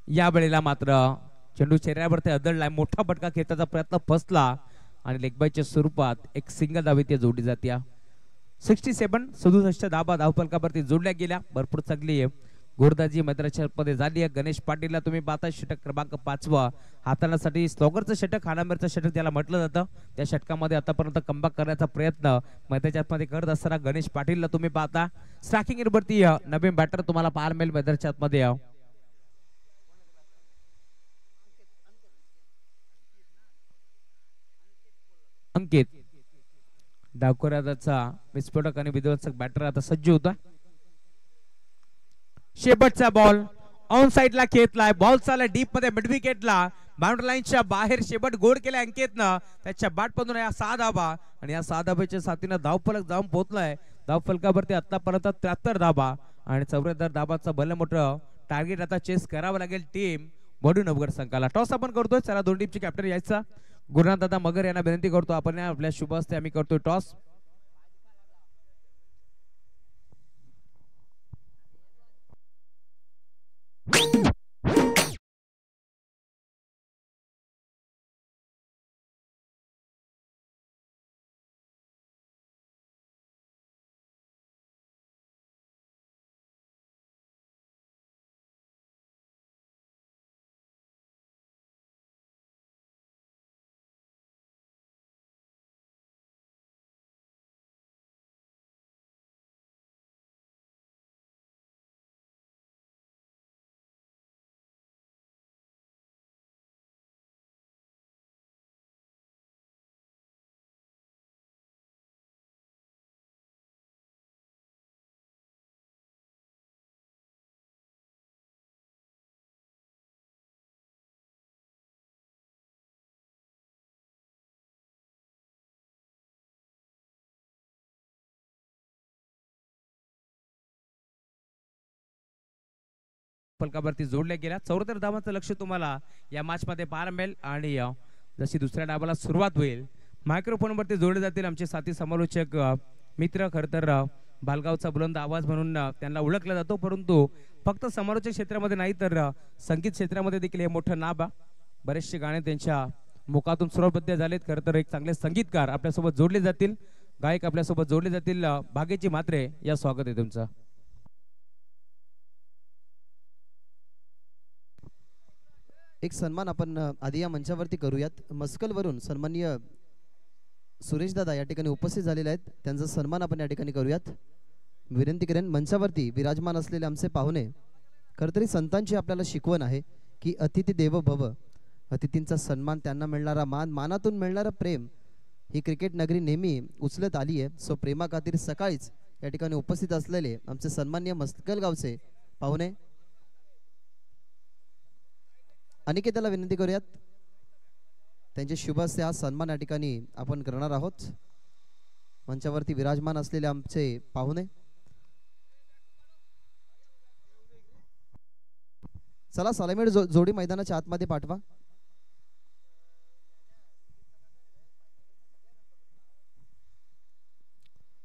या वेळेला मात्र चेंडू चेहऱ्यावरती आदळलाय. मोठा फटका खेळण्याचा प्रयत्न फसला आणि लेगबायच्या स्वरूपात एक सिंगल धावे ती जोडली जाते. 67 धाबा धावफलकावरती जोडल्या गेल्या. भरपूर चांगली गोरदाजी मैदानाच्या मध्ये झाली आहे. गणेश पाटीलला तुम्ही पाहता षटक क्रमांक 5 हाताळण्यासाठी स्लॉगरचं षटक, हा नंबरचं षटक त्याला म्हटलं जातं. त्या षटकामध्ये आतापर्यंत कमबॅक करण्याचा प्रयत्न मैदानाच्या आतमध्ये करत असताना गणेश पाटीलला तुम्ही पाहता. स्ट्रायकिंग वरती नवीन बॅटर तुम्हाला पाहायला मिळेल मैदानाच्या आतमध्ये. अंकित डावखोऱ्याचा विस्फोटक आणि विध्वंसक बॅटर आता सज्ज होता. शेवटचा बॉल ऑन साइडला खेचलाय. बॉल चालला डीप मध्ये मिड विकेटला, बाउंड्री लाईनच्या बाहेर शेवट गोड केलाय अंकितनं. त्याच्या बॅटमधून या 6 धाबा आणि या 6 धाब्याच्या साथीनं धावफलक जाऊन पोहोचलाय. धावफलकावरती आतापर्यंत 73 धाबा आणि 74 धाबाचं भलं मोठं टार्गेट आता चेस करावं लागेल टीम वडूनगर संघाला. टॉस आपण करतोय. चला दोन टीमचे कॅप्टन यायचा. गुरुनाथ दादा मगर यांना विनंती करतो आपण आपल्या शुभ हस्ते आम्ही करतोय टॉस. फलकावरती जोडल्या गेल्या. 74 धावांचं लक्ष तुम्हाला या मॅच मध्ये पाहायला मिळेल. आणि जशी दुसऱ्या डावाला सुरुवात होईल मायक्रोफोन वरती जोडले जातील आमचे साथी समालोचक मित्र. खर तर बालगावचा बुलंद आवाज म्हणून त्यांना ओळखला जातो, परंतु फक्त समालोचक क्षेत्रामध्ये नाही तर संगीत क्षेत्रामध्ये देखील हे मोठं नाव. बरेचसे गाणे त्यांच्या मुखातून सुरबद्ध झालेत. खर तर एक चांगले संगीतकार आपल्यासोबत जोडले जातील, गायक आपल्यासोबत जोडले जातील. भाग्यची म्हात्रे या स्वागत आहे तुमचं. एक सन्मान आपण आधी या मंचावरती करूयात. मस्कल वरून सन्माननीय सुरेश दादा या ठिकाणी उपस्थित झालेले आहेत, त्यांचा सन्मान आपण या ठिकाणी करूयात. विनंती करेन मंचावरती विराजमान असलेले आमचे पाहुणे. खरं तरी संतांची आपल्याला शिकवण आहे की अतिथी देव भव. अतिथींचा सन्मान, त्यांना मिळणारा मान, मानातून मिळणारं प्रेम ही क्रिकेट नगरी नेहमी उचलत आली आहे. सो प्रेमा खातीर सकाळीच या ठिकाणी उपस्थित असलेले आमचे सन्माननीय मस्कल गावचे पाहुणे अनिकेताला विनंती करूयात. त्यांचे शुभ हस्ते हा सन्मान या ठिकाणी आपण करणार आहोत. मंचावरती विराजमान असलेले आमचे पाहुणे. चला सालामीड जोडी मैदानाच्या आतमध्ये पाठवा.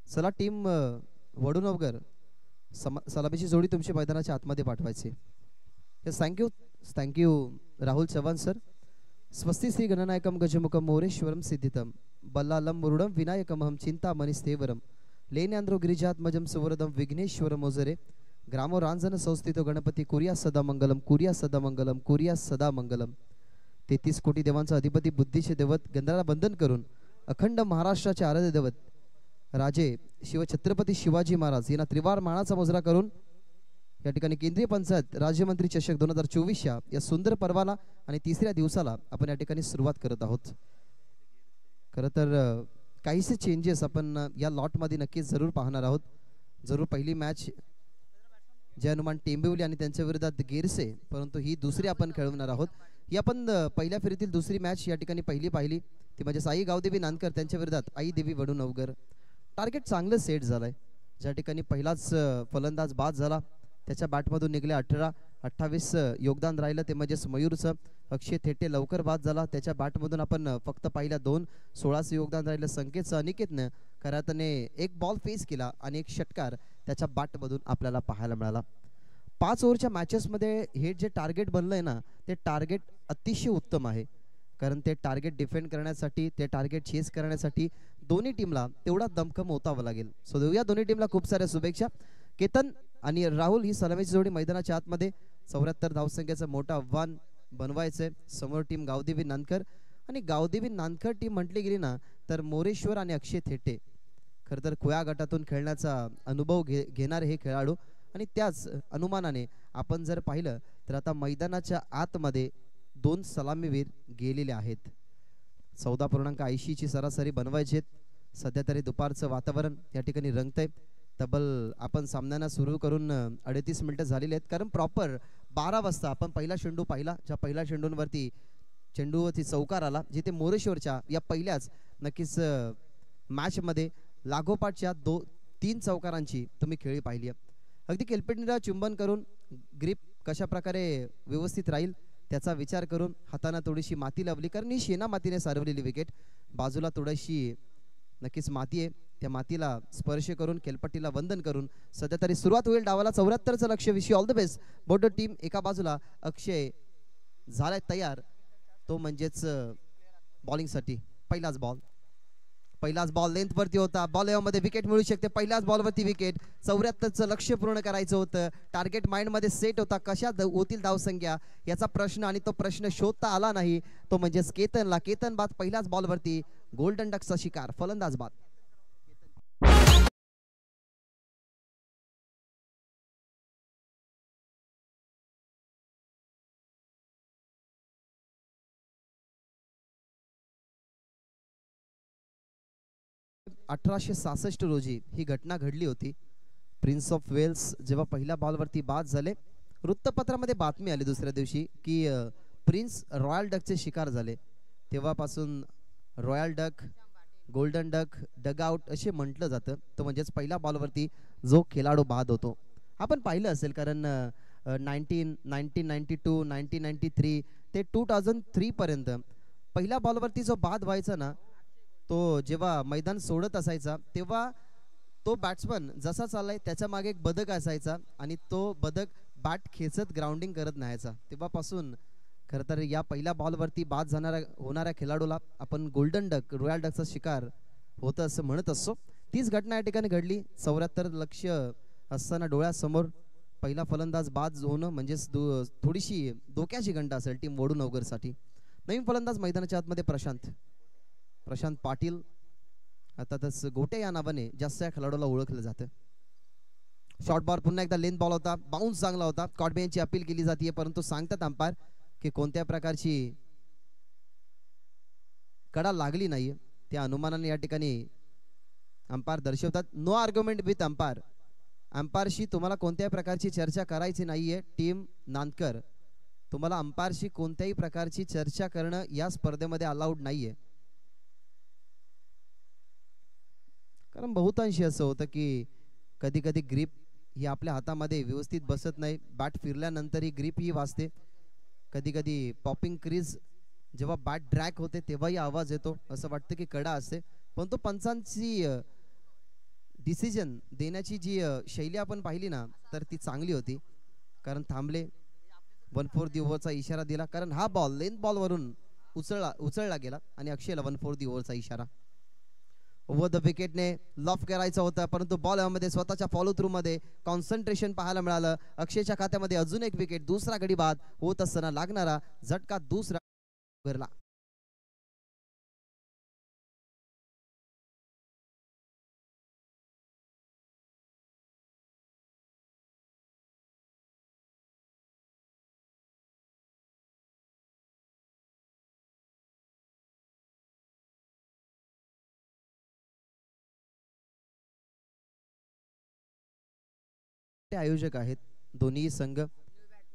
चला टीम वडूनवगर सलामीची जोडी तुमची मैदानाच्या आतमध्ये पाठवायची. Thank you Rahul Chavan sir. स्वस्ति श्री गणनायकम गजमुखम मोरेश्वरम सिद्धितम बल्लालम मुरुडम विनायकमहम चिंतामणि स्थेवरम लेन्यांद्रो गिरिजात्मजम सुवरदम विघ्नेश्वर मोजरे ग्रामो रांजन संस्थितो गणपती कुर्या सदा मंगलम कुर्या सदा मंगलम कुर्या सदा मंगलम. 33 कोटी देवांचा अधिपती बुद्धीचे देवत गंधर्वाला बंधन करून अखंड महाराष्ट्राचे आराध्य देवत राजे शिवछत्रपती शिवाजी महाराज यांना त्रिवार मानाचा मुजरा करून या ठिकाणी केंद्रीय पंचायत राज्यमंत्री चषक 2024 या सुंदर पर्वाला आणि तिसऱ्या दिवसाला आपण या ठिकाणी सुरुवात करत आहोत. खरं तर काहीसे चेंजेस आपण या लॉट मध्ये नक्कीच जरूर पाहणार आहोत. जरूर पहिली मॅच जय हनुमान टेंबिवली आणि त्यांच्या विरोधात गिरसे, परंतु ही दुसरी आपण खेळवणार आहोत. ही आपण पहिल्या फेरीतील दुसरी मॅच या ठिकाणी पहिली पाहिली ती म्हणजे साई गावदेवी नानकर त्यांच्या विरोधात आई देवी वडूनवगर. टार्गेट चांगलं सेट झालंय. ज्या ठिकाणी पहिलाच फलंदाज बाद झाला त्याच्या बॅटमधून निघले 18-28 योगदान राहिलं ते म्हणजेच मयूरचं. अक्षय थेटे लवकर बाद झाला, त्याच्या बॅटमधून आपण फक्त पाहिल्या 2-16चं योगदान राहिलं. संकेतचं अनिकेतनं खऱ्यातने एक बॉल फेस केला आणि एक षटकार त्याच्या बॅटमधून आपल्याला पाहायला मिळाला. 5 ओव्हरच्या मॅचेसमध्ये हे जे टार्गेट बनलंय ना ते टार्गेट अतिशय उत्तम आहे. कारण ते टार्गेट डिफेंड करण्यासाठी, ते टार्गेट चेस करण्यासाठी दोन्ही टीमला तेवढा दमखम होतावं लागेल. सो देऊया दोन्ही टीमला खूप साऱ्या शुभेच्छा. केतन आणि राहुल ही सलामीची जोडी मैदानाच्या आतमध्ये. 74 धावसंख्येचं मोठं आव्हान बनवायचंय. समोर टीम गावदेवी नांदकर, आणि गावदेवी नांदकर टीम म्हटली गेली ना तर मोरेश्वर आणि अक्षय थेटे खरं तर खुया गटातून खेळण्याचा अनुभव घेणारे हे खेळाडू. आणि त्याच अनुमानाने आपण जर पाहिलं तर आता मैदानाच्या आतमध्ये 2 सलामीवीर गेलेले आहेत. 14.80 ची सरासरी बनवायची. सध्या तरी दुपारचं वातावरण या ठिकाणी रंगतंय. तब्बल आपण सामन्यांना सुरू करून 38 मिनिटं झालेली आहेत, कारण प्रॉपर 12 वाजता आपण पहिला चेंडू पाहिला. ज्या पहिल्या चेंडूंवरती चेंडूवरती चौकार आला, जिथे मोरेश्वरच्या या पहिल्याच नक्कीच मॅचमध्ये लागोपाठच्या 3 चौकारांची तुम्ही खेळी पाहिली आहे. अगदी केलपेटनीला चुंबन करून ग्रीप कशा प्रकारे व्यवस्थित राहील त्याचा विचार करून हाताने थोडीशी माती लावली, कारण ही शेना मातीने सारवलेली विकेट. बाजूला थोडीशी नक्कीच माती आहे, त्या मातीला स्पर्श करून केलपट्टीला वंदन करून सध्या तरी सुरुवात होईल डावाला. 74चं लक्ष. Wish you all the best both team. एका बाजूला अक्षय झालाय तयार, तो म्हणजेच बॉलिंगसाठी. पहिलाच बॉल लेंथ वरती होता. बॉल मध्ये विकेट मिळू शकते. पहिल्याच बॉलवरती विकेट. 74चं लक्ष पूर्ण करायचं होतं. टार्गेट माइंड मध्ये सेट होता. कशा होतील धावसंख्या याचा प्रश्न, आणि तो प्रश्न शोधता आला नाही, तो म्हणजेच केतनला. केतन बाद पहिल्याच बॉलवरती गोल्डन डकचा शिकार. फलंदाज बाद. (1866) रोजी ही घटना घडली होती. प्रिन्स ऑफ वेल्स जेव्हा पहिल्या बॉलवरती बाद झाले, वृत्तपत्रामध्ये बातमी आली दुसऱ्या दिवशी की प्रिन्स रॉयल डकचे शिकार झाले. तेव्हापासून रॉयल डक, गोल्डन डक, डग आउट असे म्हटलं जातं. तो म्हणजेच पहिल्या बॉलवरती जो खेळाडू बाद होतो. आपण पाहिलं असेल, कारण 1992, 1993 ते 2003 पर्यंत पहिल्या बॉलवरती जो बाद व्हायचा ना, तो जेव्हा मैदान सोडत असायचा तेव्हा तो बॅट्समन जसा चाललाय त्याच्या मागे एक बदक असायचा, आणि तो बदक बॅट खेचत ग्राउंडिंग करत न्यायचा. तेव्हापासून खरं तर या पहिल्या बॉलवरती बाद होणाऱ्या खेळाडूला आपण गोल्डन डक, रॉयल डकचा शिकार होतं असं म्हणत असतो. तीच घटना या ठिकाणी घडली. 74 लक्ष असताना डोळ्यासमोर पहिला फलंदाज बाद होणं म्हणजेच थोडीशी धोक्याची घंटा असेल टीम वडूनवगरसाठी. नवीन फलंदाज मैदानाच्या आतमध्ये प्रशांत पाटील. अर्थातच गोटे या नावाने जास्त या खेळाडूला ओळखलं जातं. शॉर्ट बॉल पुन्हा एकदा लेंथ बॉल होता. बाउन्स चांगला होता. कॉटबेनची अपील केली जाते, परंतु सांगतात अंपायर की कोणत्या प्रकारची कडा लागली नाही. त्या अनुमानाने या ठिकाणी अंपायर दर्शवतात. No argument with umpire. अंपायरशी तुम्हाला कोणत्याही प्रकारची चर्चा करायची नाहीये. टीम नांदकर, तुम्हाला अंपायरशी कोणत्याही प्रकारची चर्चा करणं या स्पर्धेमध्ये अलाउड नाहीये. कारण बहुतांशी असं होतं की कधी कधी ग्रीप ही आपल्या हातामध्ये व्यवस्थित बसत नाही. बॅट फिरल्यानंतर ही ग्रीप ही वाजते. कधी कधी पॉपिंग क्रीज जेव्हा बॅट ड्रॅग होते तेव्हाही आवाज येतो. असं वाटतं की कडा असते, पण तो पंचांची डिसिजन देण्याची जी शैली आपण पाहिली ना तर ती चांगली होती. कारण थांबले, 1 4 दी ओव्हरचा इशारा दिला, कारण हा बॉल लेंथ बॉलवरून उचलला गेला आणि अक्षयला 1 4 दी ओव्हरचा इशारा. ओव्हर द विकेटने लॉफ करायचा होता, परंतु बॉल मध्ये स्वतःच्या फॉलो थ्रू मध्ये कॉन्सन्ट्रेशन पाहायला मिळालं. अक्षयच्या खात्यामध्ये अजून एक विकेट. दुसरा गडी बाद होत असताना लागणारा झटका दुसरा घरला. आयोजक आहेत दोन्ही संघ.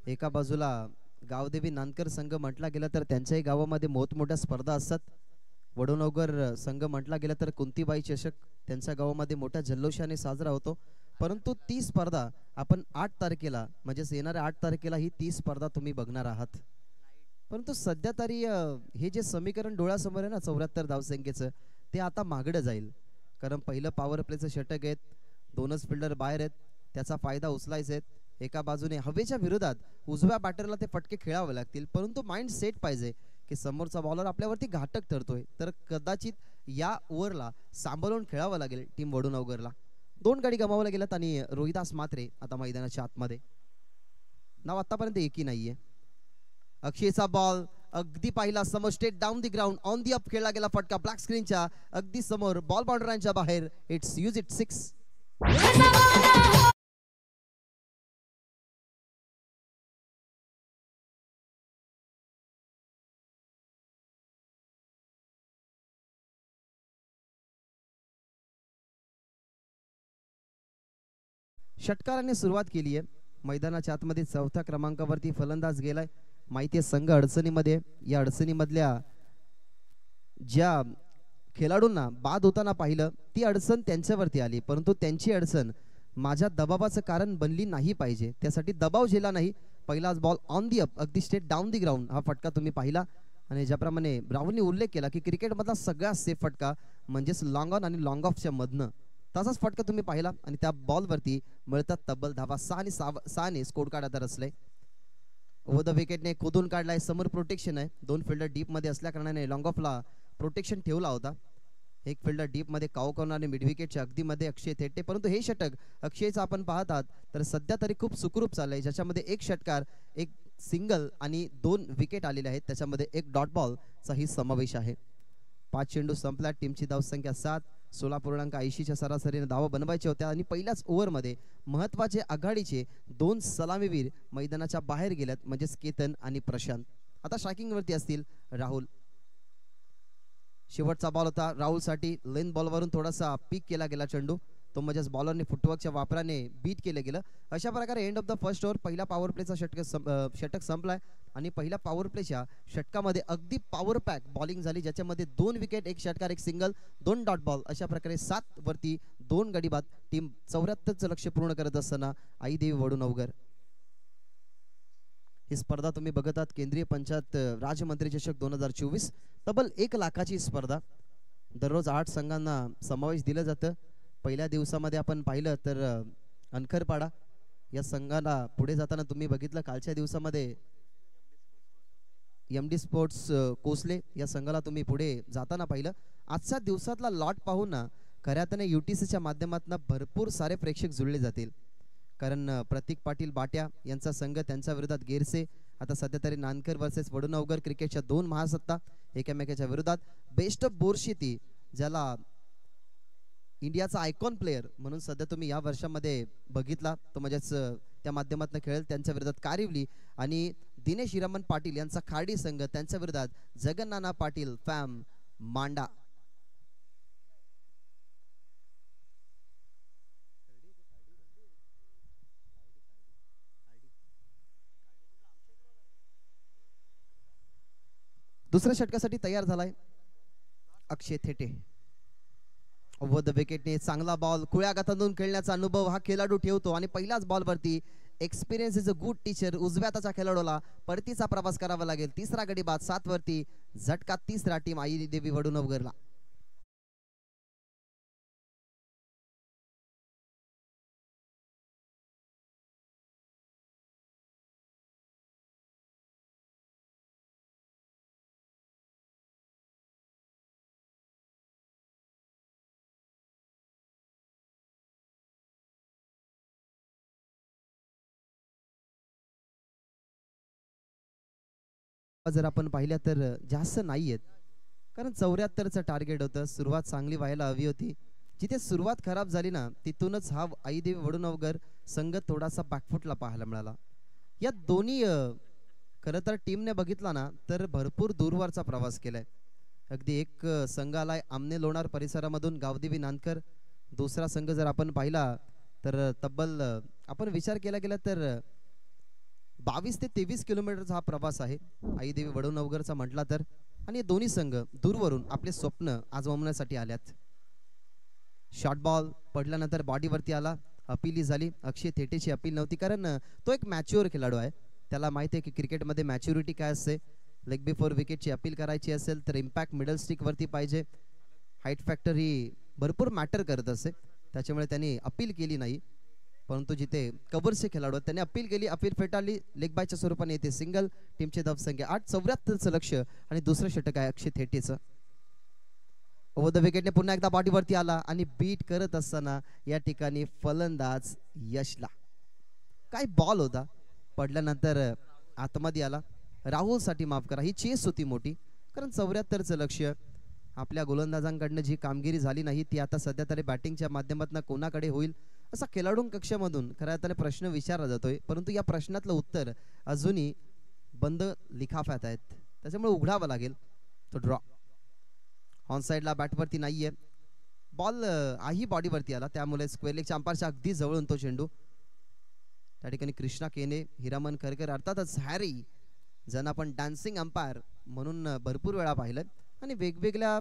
एका बाजूला गावदेवी नांदकर संघ म्हटला गेला तर त्यांच्याही गावामध्ये मोठमोठ्या स्पर्धा असतात. वडोनगर संघ म्हटला गेला तर कुंतीबाई चषक त्यांच्या गावामध्ये मोठ्या जल्लोषाने साजरा होतो. परंतु ती स्पर्धा आपण 8 तारखेला म्हणजेच येणाऱ्या 8 तारखेला ही ती स्पर्धा तुम्ही बघणार आहात. परंतु सध्या तरी हे जे समीकरण डोळ्यासमोर आहे ना 74 धावसंख्येचं, ते आता मागडं जाईल. कारण पहिलं पॉवर प्लेचं षटक आहेत, 2च फिल्डर बाहेर आहेत, त्याचा फायदा उचलायचा आहे. एका बाजूने हवेच्या विरोधात उजव्या बॅटरला ते फटके खेळावे लागतील, परंतु माइंड सेट पाहिजे की समोरचा बॉलर आपल्यावरती घातक ठरतोय, तर कदाचित या ओव्हरला सांभाळून खेळावं लागेल टीम वडूनवगरला. 2 गडी गमावल्या गेल्यात आणि रोहिदास मात्रे आता मैदानाच्या आतमध्ये. नाव आतापर्यंत एकही नाहीये. अक्षयचा बॉल अगदी पाहिला समोर, straight down the ground, on the up खेळला गेला फटका ब्लॅक स्क्रीनच्या अगदी समोर, बॉल बाउंड्रीच्या बाहेर. It's use it 6. षटकाराने सुरुवात केली आहे. मैदानाच्या आतमध्ये 4थ्या क्रमांकावरती फलंदाज गेलाय. माहिती आहे संघ अडचणीमध्ये. या अडचणीमधल्या ज्या खेळाडूंना बाद होताना पाहिलं ती अडचण त्यांच्यावरती आली, परंतु त्यांची अडचण माझ्या दबावाचं कारण बनली नाही पाहिजे. त्यासाठी दबाव झेला नाही. पहिलाच बॉल ऑन दी अप, अगदी स्ट्रेट डाऊन दी ग्राउंड हा फटका तुम्ही पाहिला. आणि ज्याप्रमाणे राहुलने उल्लेख केला की क्रिकेटमधला सगळ्यात सेफ फटका म्हणजेच लॉंग ऑन आणि लॉंग ऑफच्या मधनं, तसाच फटका तुम्ही पाहिला आणि त्या बॉलवरती मिळतात तब्बल धावा. 6 आणि 6ने स्कोर कार्ड आता रचलंय. ओव्हर द विकेटने खोदून काढलाय. समोर प्रोटेक्शन आहे. 2 फिल्डर डीप मध्ये असल्या कारणाने लॉंग ऑफला प्रोटेक्शन ठेवला होता. एक फिल्डर डीप मध्ये काव करणारे मिड विकेटच्या अगदी मध्ये अक्षय थेटे. परंतु हे षटक अक्षयचं आपण पाहत आहात तर सध्या तरी खूप सुखरूप चाललंय, ज्याच्यामध्ये एक षटकार, एक सिंगल आणि 2 विकेट आलेले आहेत. त्याच्यामध्ये एक डॉट बॉलचाही समावेश आहे. 5 चेंडू संपला. टीमची धावसंख्या 7. 16.80च्या सरासरीने धावा बनवायच्या होत्या आणि पहिल्याच ओव्हरमध्ये महत्वाचे आघाडीचे 2 सलामीवीर मैदानाच्या बाहेर गेल्यात, म्हणजेच केतन आणि प्रशांत. आता स्ट्रायकिंग वरती असतील राहुल. शेवटचा बॉल होता राहुलसाठी. लेन बॉलवरून थोडासा पीक केला गेला चेंडू, तो म्हणजेच बॉलरने फुटवर्कच्या वापराने बीट केलं गेलं. अशा प्रकारे end of the first over पहिला पॉवर प्लेचा षटक संपलाय आणि पहिल्या पॉवर प्लेच्या षटकामध्ये अगदी पॉवर पॅक बॉलिंग झाली, ज्याच्यामध्ये 2 विकेट, एक षटकार, एक सिंगल, 2 डॉट बॉल. अशा प्रकारे 7 वरती 2 गडी बाद. टीम 74चं लक्ष्य पूर्ण करत असताना आईदेवी वडूनवगर. ही स्पर्धा तुम्ही बघत आहात केंद्रीय पंचायत राजमंत्री चषक 2024. तब्बल 1 लाखाची स्पर्धा. दररोज 8 संघांना समावेश दिलं जातं. पहिल्या दिवसामध्ये आपण पाहिलं तर अनखरपाडा या संघाला पुढे जाताना तुम्ही बघितलं. कालच्या दिवसामध्ये MD स्पोर्ट्स कोसले या संघाला तुम्ही पुढे जाताना पाहिलं. आजच्या दिवसातला लॉट पाहून ना खऱ्या अर्थाने UTCच्या माध्यमातून भरपूर सारे प्रेक्षक जुळले जातील. कारण प्रतीक पाटील बाट्या यांचा संघ, त्यांच्या विरोधात गेरसे. आता सध्या तरी नानकर वर्सेस वडूनवगर क्रिकेटच्या 2 महासत्ता एकमेकाच्या विरोधात. बेस्ट ऑफ बोरशेती, ज्याला इंडियाचा आयकॉन प्लेयर म्हणून सध्या तुम्ही या वर्षामध्ये बघितला, तो म्हणजेच त्या माध्यमातून खेळेल. त्यांच्या विरोधात कारिवली आणि दिनेश हिरामन पाटील यांचा खाडी संघ, त्यांच्या विरोधात जगन्नाना पाटील फॅम मांडा. दुसऱ्या षटकासाठी तयार झालाय अक्षय थेटे. ओव्हर द विकेटने चांगला बॉल, खुळ्या गातातून खेळण्याचा अनुभव हा खेळाडू ठेवतो आणि पहिल्याच बॉलवरती experience is a good teacher. उजव्या हाताच्या खेळाडूला परतीचा प्रवास करावा लागेल. तिसरा गडी बाद. 7 वरती झटका तिसरा टीम आईदेवी वडूनवगरला. जर आपण पाहिल्या तर जास्त नाहीयेत, कारण 74चं टार्गेट होतं. सुरुवात चांगली व्हायला हवी होती. जिथे सुरुवात खराब झाली ना तिथूनच हा आईदेवी वडूनवगर संघ थोडासा बॅकफुटला पाहायला मिळाला. या दोन्ही खरं तर टीमने बघितला ना तर भरपूर दूरवरचा प्रवास केलाय. अगदी एक संघ आलाय आमने लोणार परिसरामधून, गावदेवी नानकर. दुसरा संघ जर आपण पाहिला तर तब्बल आपण विचार केला गेला तर 22 ते 23 किलोमीटरचा हा प्रवास आहे आईदेवी वडूनवगरचा म्हटला तर. आणि दोन्ही संघ दूरवरून आपले स्वप्न आजमावण्यासाठी आल्यात. शॉर्ट बॉल पडल्यानंतर बॉडीवरती आला, अपील झाली. अक्षय थेटेची अपील नव्हती, कारण तो एक मॅच्युअर खेळाडू आहे. त्याला माहिती आहे की क्रिकेटमध्ये मॅच्युरिटी काय असते. लेग बिफोर विकेटची अपील करायची असेल तर इम्पॅक्ट मिडल स्टिक वरती पाहिजे. हाईट फॅक्टर ही भरपूर मॅटर करत असते, त्याच्यामुळे त्यांनी अपील केली नाही. परंतु जिथे कव्हर्सचे खेळाडू आहेत त्यांनी अपील केली, अपील फेटाळली, लेग बायच्या स्वरूपाने येते सिंगल. टीमची धावसंख्या 8. 74चं लक्ष आणि दुसरं षटक आहे अक्षय थेटेचं. ओव्हर द विकेटने पुन्हा एकदा बॉडीवरती आला आणि बीट करत असताना या ठिकाणी फलंदाज यशला. काय बॉल होता, पडल्यानंतर आतमध्ये आला. राहुलसाठी माफ करा, ही चेस होती मोठी, कारण 74चं लक्ष. आपल्या गोलंदाजांकडनं जी कामगिरी झाली नाही ती आता सध्या तरी बॅटिंगच्या माध्यमातून कोणाकडे होईल असा खेळाडू कक्षामधून खऱ्या अर्थाने प्रश्न विचारला जातोय. परंतु या प्रश्नातलं उत्तर अजूनही बंद लिखाफ्यात आहेत, त्याच्यामुळे उघडावं लागेल. तो ड्रॉ ऑन साईडला बॅटवरती नाहीये, बॉल आही बॉडीवरती आला, त्यामुळे स्क्वेअर लेगच्या अंपायरच्या अगदी जवळून तो चेंडू. त्या ठिकाणी कृष्णा केने, हिरामन खरकर, अर्थातच हॅरी ज्यांना आपण डान्सिंग अंपायर म्हणून भरपूर वेळा पाहिलं आणि वेगवेगळ्या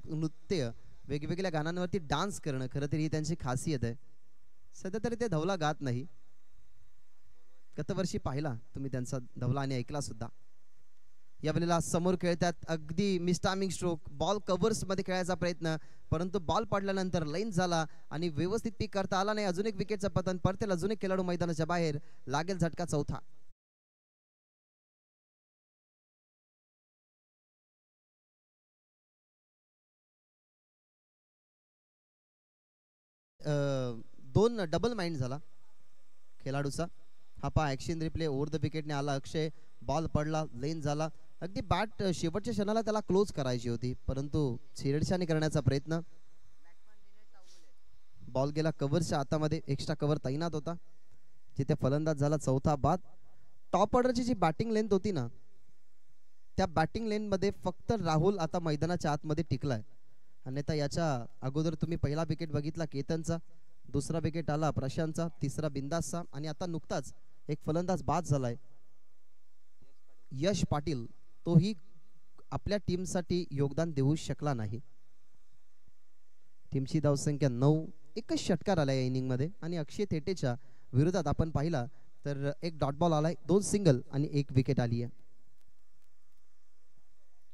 नृत्य वेगवेगळ्या गाण्यांवरती डान्स करणं खरं तर ही त्यांची खासियत आहे. सध्या तरी ते धवला गात नाही, गतवर्षी पाहिला तुम्ही त्यांचा धवला आणि ऐकला सुद्धा. यावेळेला समोर खेळतात अगदी मिस्टामिंग स्ट्रोक, बॉल कव्हर्स मध्ये खेळायचा प्रयत्न, परंतु बॉल पडल्यानंतर लाईन झाला आणि व्यवस्थित पिक करता आला नाही. अजून एक विकेटचं पतन, परतेल अजून एक खेळाडू मैदानाच्या बाहेर, लागेल झटका चौथा. दोन डबल माइंड झाला खेळाडूचा. हा पहा ऍक्शन रिप्ले, ओव्हर द विकेटने आला अक्षय, बॉल पडला, लेन झाला. अगदी बॅट शेवटच्या क्षणाला त्याला क्लोज करायची होती, परंतु छेडछाणी करण्याचा प्रयत्न. बॉल गेला कव्हरच्या हातामध्ये, एक्स्ट्रा कव्हर तैनात होता, जिथे फलंदाज झाला चौथा बाद. टॉप ऑर्डरची जी बॅटिंग लेंथ होती ना, त्या बॅटिंग लेन मध्ये फक्त राहुल आता मैदानाच्या आतमध्ये टिकलाय. अन्यथा याच्या अगोदर तुम्ही पहिला विकेट बघितला केतनचा, दुसरा विकेट आला प्रशांतचा, तिसरा बिंदासचा आणि आता नुकताच एक फलंदाज बाद झालाय यश पाटील, तोही आपल्या टीमसाठी योगदान देऊ शकला नाही. टीमची धावसंख्या 9. एकच षटकार आला या इनिंग मध्ये आणि अक्षय थेटेच्या विरोधात आपण पाहिला तर एक डॉट बॉल आलाय, 2 सिंगल आणि 1 विकेट आली आहे.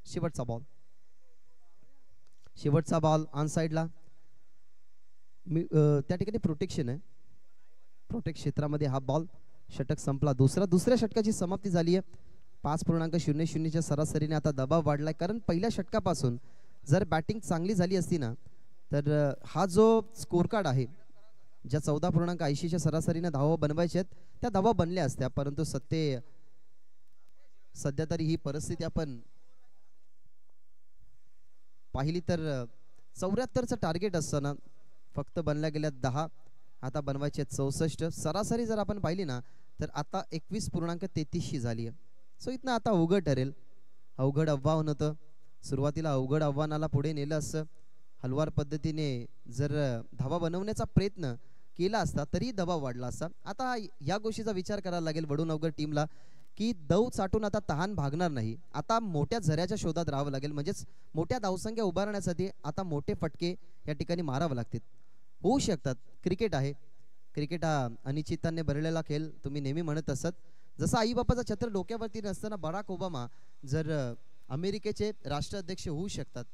शेवटचा बॉल, शेवटचा बॉल ऑन साइडला. त्या ठिकाणी प्रोटेक्शन आहे, प्रोटेक्ट क्षेत्रामध्ये हा बॉल. षटक संपला, दुसऱ्या षटकाची समाप्ती झाली आहे. 5.00च्या सरासरीने आता दबाव वाढलाय, कारण पहिल्या षटकापासून जर बॅटिंग चांगली झाली असती ना तर हा जो स्कोर कार्ड आहे, ज्या 14.80च्या सरासरीने धावा बनवायच्या आहेत त्या धावा बनल्या असत्या, परंतु सध्या तरी ही परिस्थिती आपण पाहिली तर 74चं टार्गेट असताना फक्त बनल्या गेल्या 10, आता बनवायचे 64. सरासरी जर आपण पाहिली ना तर आता 21.33 झाली आहे. सो इथनं आता अवघड ठरेल. अवघड आव्हान होतं, सुरुवातीला अवघड आव्हानाला पुढे नेलं असं, हलवार पद्धतीने जर धावा बनवण्याचा प्रयत्न केला असता तरी दबाव वाढला असता. आता या गोष्टीचा विचार करायला लागेल वडूनवगर टीमला की दव चाटून आता तहान भागणार नाही, आता मोठ्या झऱ्याच्या शोधात राहावं लागेल. म्हणजेच मोठ्या धावसंख्या उभारण्यासाठी आता मोठे फटके या ठिकाणी मारावे लागतील. होऊ शकतात, क्रिकेट आहे, क्रिकेट हा अनिश्चितताने भरलेला खेळ तुम्ही नेहमी म्हणत असत. जसं आई बापाचा छत्र डोक्यावरती नसताना बराक ओबामा जर अमेरिकेचे राष्ट्राध्यक्ष होऊ शकतात,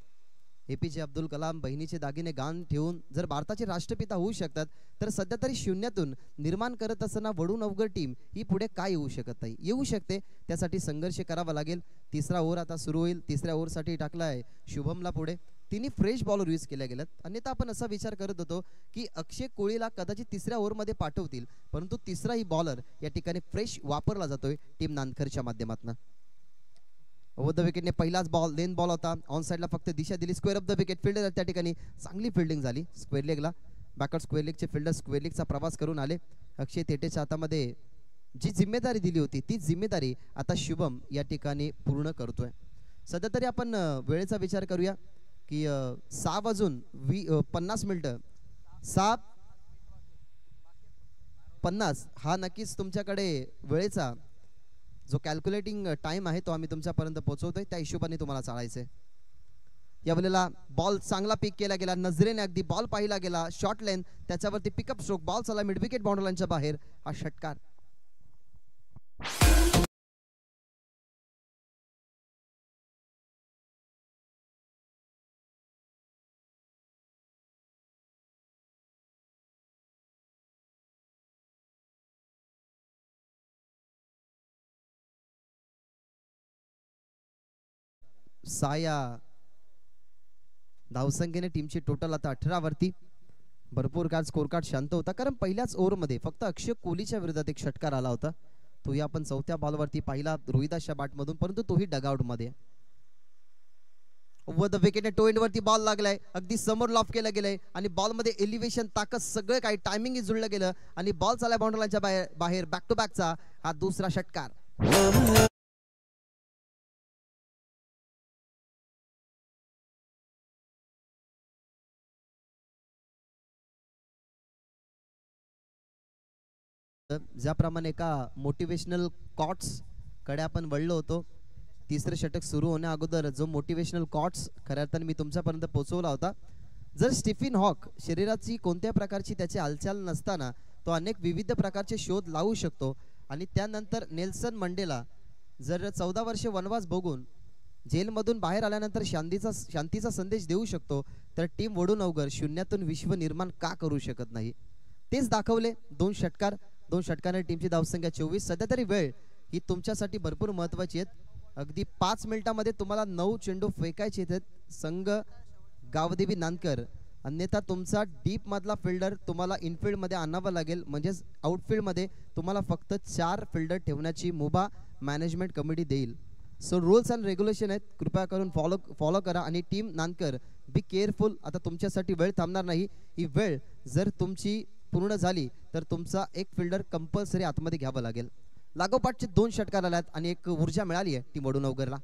APJ अब्दुल कलाम बहिणीचे दागिने गान ठेवून जर भारताचे राष्ट्रपिता होऊ शकतात, तर सध्या तरी शून्यातून निर्माण करत असताना वडूनवगर टीम ही पुढे काय येऊ शकत नाही, येऊ शकते. त्यासाठी संघर्ष करावा लागेल. तिसरा ओव्हर आता सुरू होईल. तिसऱ्या ओव्हरसाठी टाकलाय शुभमला पुढे. तिन्ही फ्रेश बॉलर यूज केल्या गेल्यात. अन्यथा आपण असा विचार करत होतो की अक्षय कोळीला कदाचित तिसऱ्या ओव्हरमध्ये पाठवतील, परंतु तिसराही बॉलर या ठिकाणी फ्रेश वापरला जातोय टीम नांदखरच्या माध्यमातून. ओव्हर द विकेटने पहिलाच बॉल लेन बॉल होता, ऑन साइडला फक्त दिशा दिली. Square off the wicket, fielder त्या ठिकाणी चांगली फिल्डिंग झाली. स्क्वेअर लेगला बॅकआउट, स्क्वेअर लेगचे फिल्डर स्क्वेअर लेगचा प्रवास करून आले. अक्षय थेटेच्या हातामध्ये जी जिम्मेदारी दिली होती ती जिम्मेदारी आता शुभम या ठिकाणी पूर्ण करतोय. सध्या तरी आपण वेळेचा विचार करूया की 6:50 6:50 हा नक्कीच तुमच्याकडे वेळेचा जो कॅल्क्युलेटिंग टाइम आहे तो आम्ही तुमच्यापर्यंत पोहोचवतोय, त्या हिशोबाने तुम्हाला चालायचंय. यावेळेला बॉल चांगला पिक केला गेला, नजरेने अगदी बॉल पाहिला गेला, शॉर्ट लेन, त्याच्यावरती पिकअप स्ट्रोक, बॉल चला मिड विकेट बाउंड्रीच्या बाहेर. हा षटकार साया धावसंख्येने टीमची टोटल आता 18 वरती. भरपूर काळ स्कोर कार्ड शांत होता कारण पहिल्याच ओव्हरमध्ये फक्त अक्षय कोहलीच्या विरोधात एक षटकार आला होता. तोही आपण चौथ्या बॉलवरती पाहिला रोहिदासच्या बॅटमधून, परंतु तोही डगआउट मध्ये. ओव्हर द विकेट टो एंड वरती बॉल लागलाय, अगदी समोर लॉफ केलं गेलंय आणि बॉल मध्ये एलिव्हेशन ताकद सगळं काही टायमिंग जुळलं गेलं आणि बॉल चालला बाउंड्री लाईनच्या बाहेर बॅक टू बॅकचा हा दुसरा षटकार. ज्याप्रमाणे एका मोटिवेशनल कॉट्स कडे आपण वळलो होतो, तिसरे षटक सुरू होण्या अगोदर जो मोटिवेशनल कॉट्स खऱ्या अर्थाने मी तुमच्यापर्यंत पोहोचवला होता. जर स्टीफन हॉक शरीराची कोणत्या प्रकारची त्याची हालचाल नसताना तो अनेक विविध प्रकारचे शोध लावू शकतो आणि त्यानंतर नेल्सन मंडेला जर 14 वर्षे वनवास भोगून जेलमधून बाहेर आल्यानंतर शांतीचा संदेश देऊ शकतो, तर टीम वडूनवगर शून्यातून विश्व निर्माण का करू शकत नाही. तेच दाखवले. दोन षटकाने टीमची धावसंख्या 24. सध्या तरी वेळ ही तुमच्यासाठी भरपूर महत्वाची आहे. अगदी 5 मिनिटांमध्ये तुम्हाला 9 चेंडू फेकायचे आहेत. संघ गावदेवी नानकर, अन्यथा तुमचा डीप मधला फिल्डर तुम्हाला इनफिल्ड मध्ये आणावा लागेल. म्हणजेच आउटफील्ड मध्ये तुम्हाला फक्त 4 फिल्डर ठेवण्याची मुभा मॅनेजमेंट कमिटी देईल. सो रूल्स अँड रेग्युलेशन आहेत, कृपया करून फॉलो करा. आणि टीम नानकर बी केअरफुल. आता तुमच्यासाठी वेळ थांबणार नाही. ही वेळ जर तुमची पूर्ण झाली तर तुमचा एक फिल्डर कंपल्सरी आतमध्ये घ्यावा लागेल. लागोपाठचे 2 षटकार आल्यात आणि एक ऊर्जा मिळाली आहे टीम वडूनवगरला.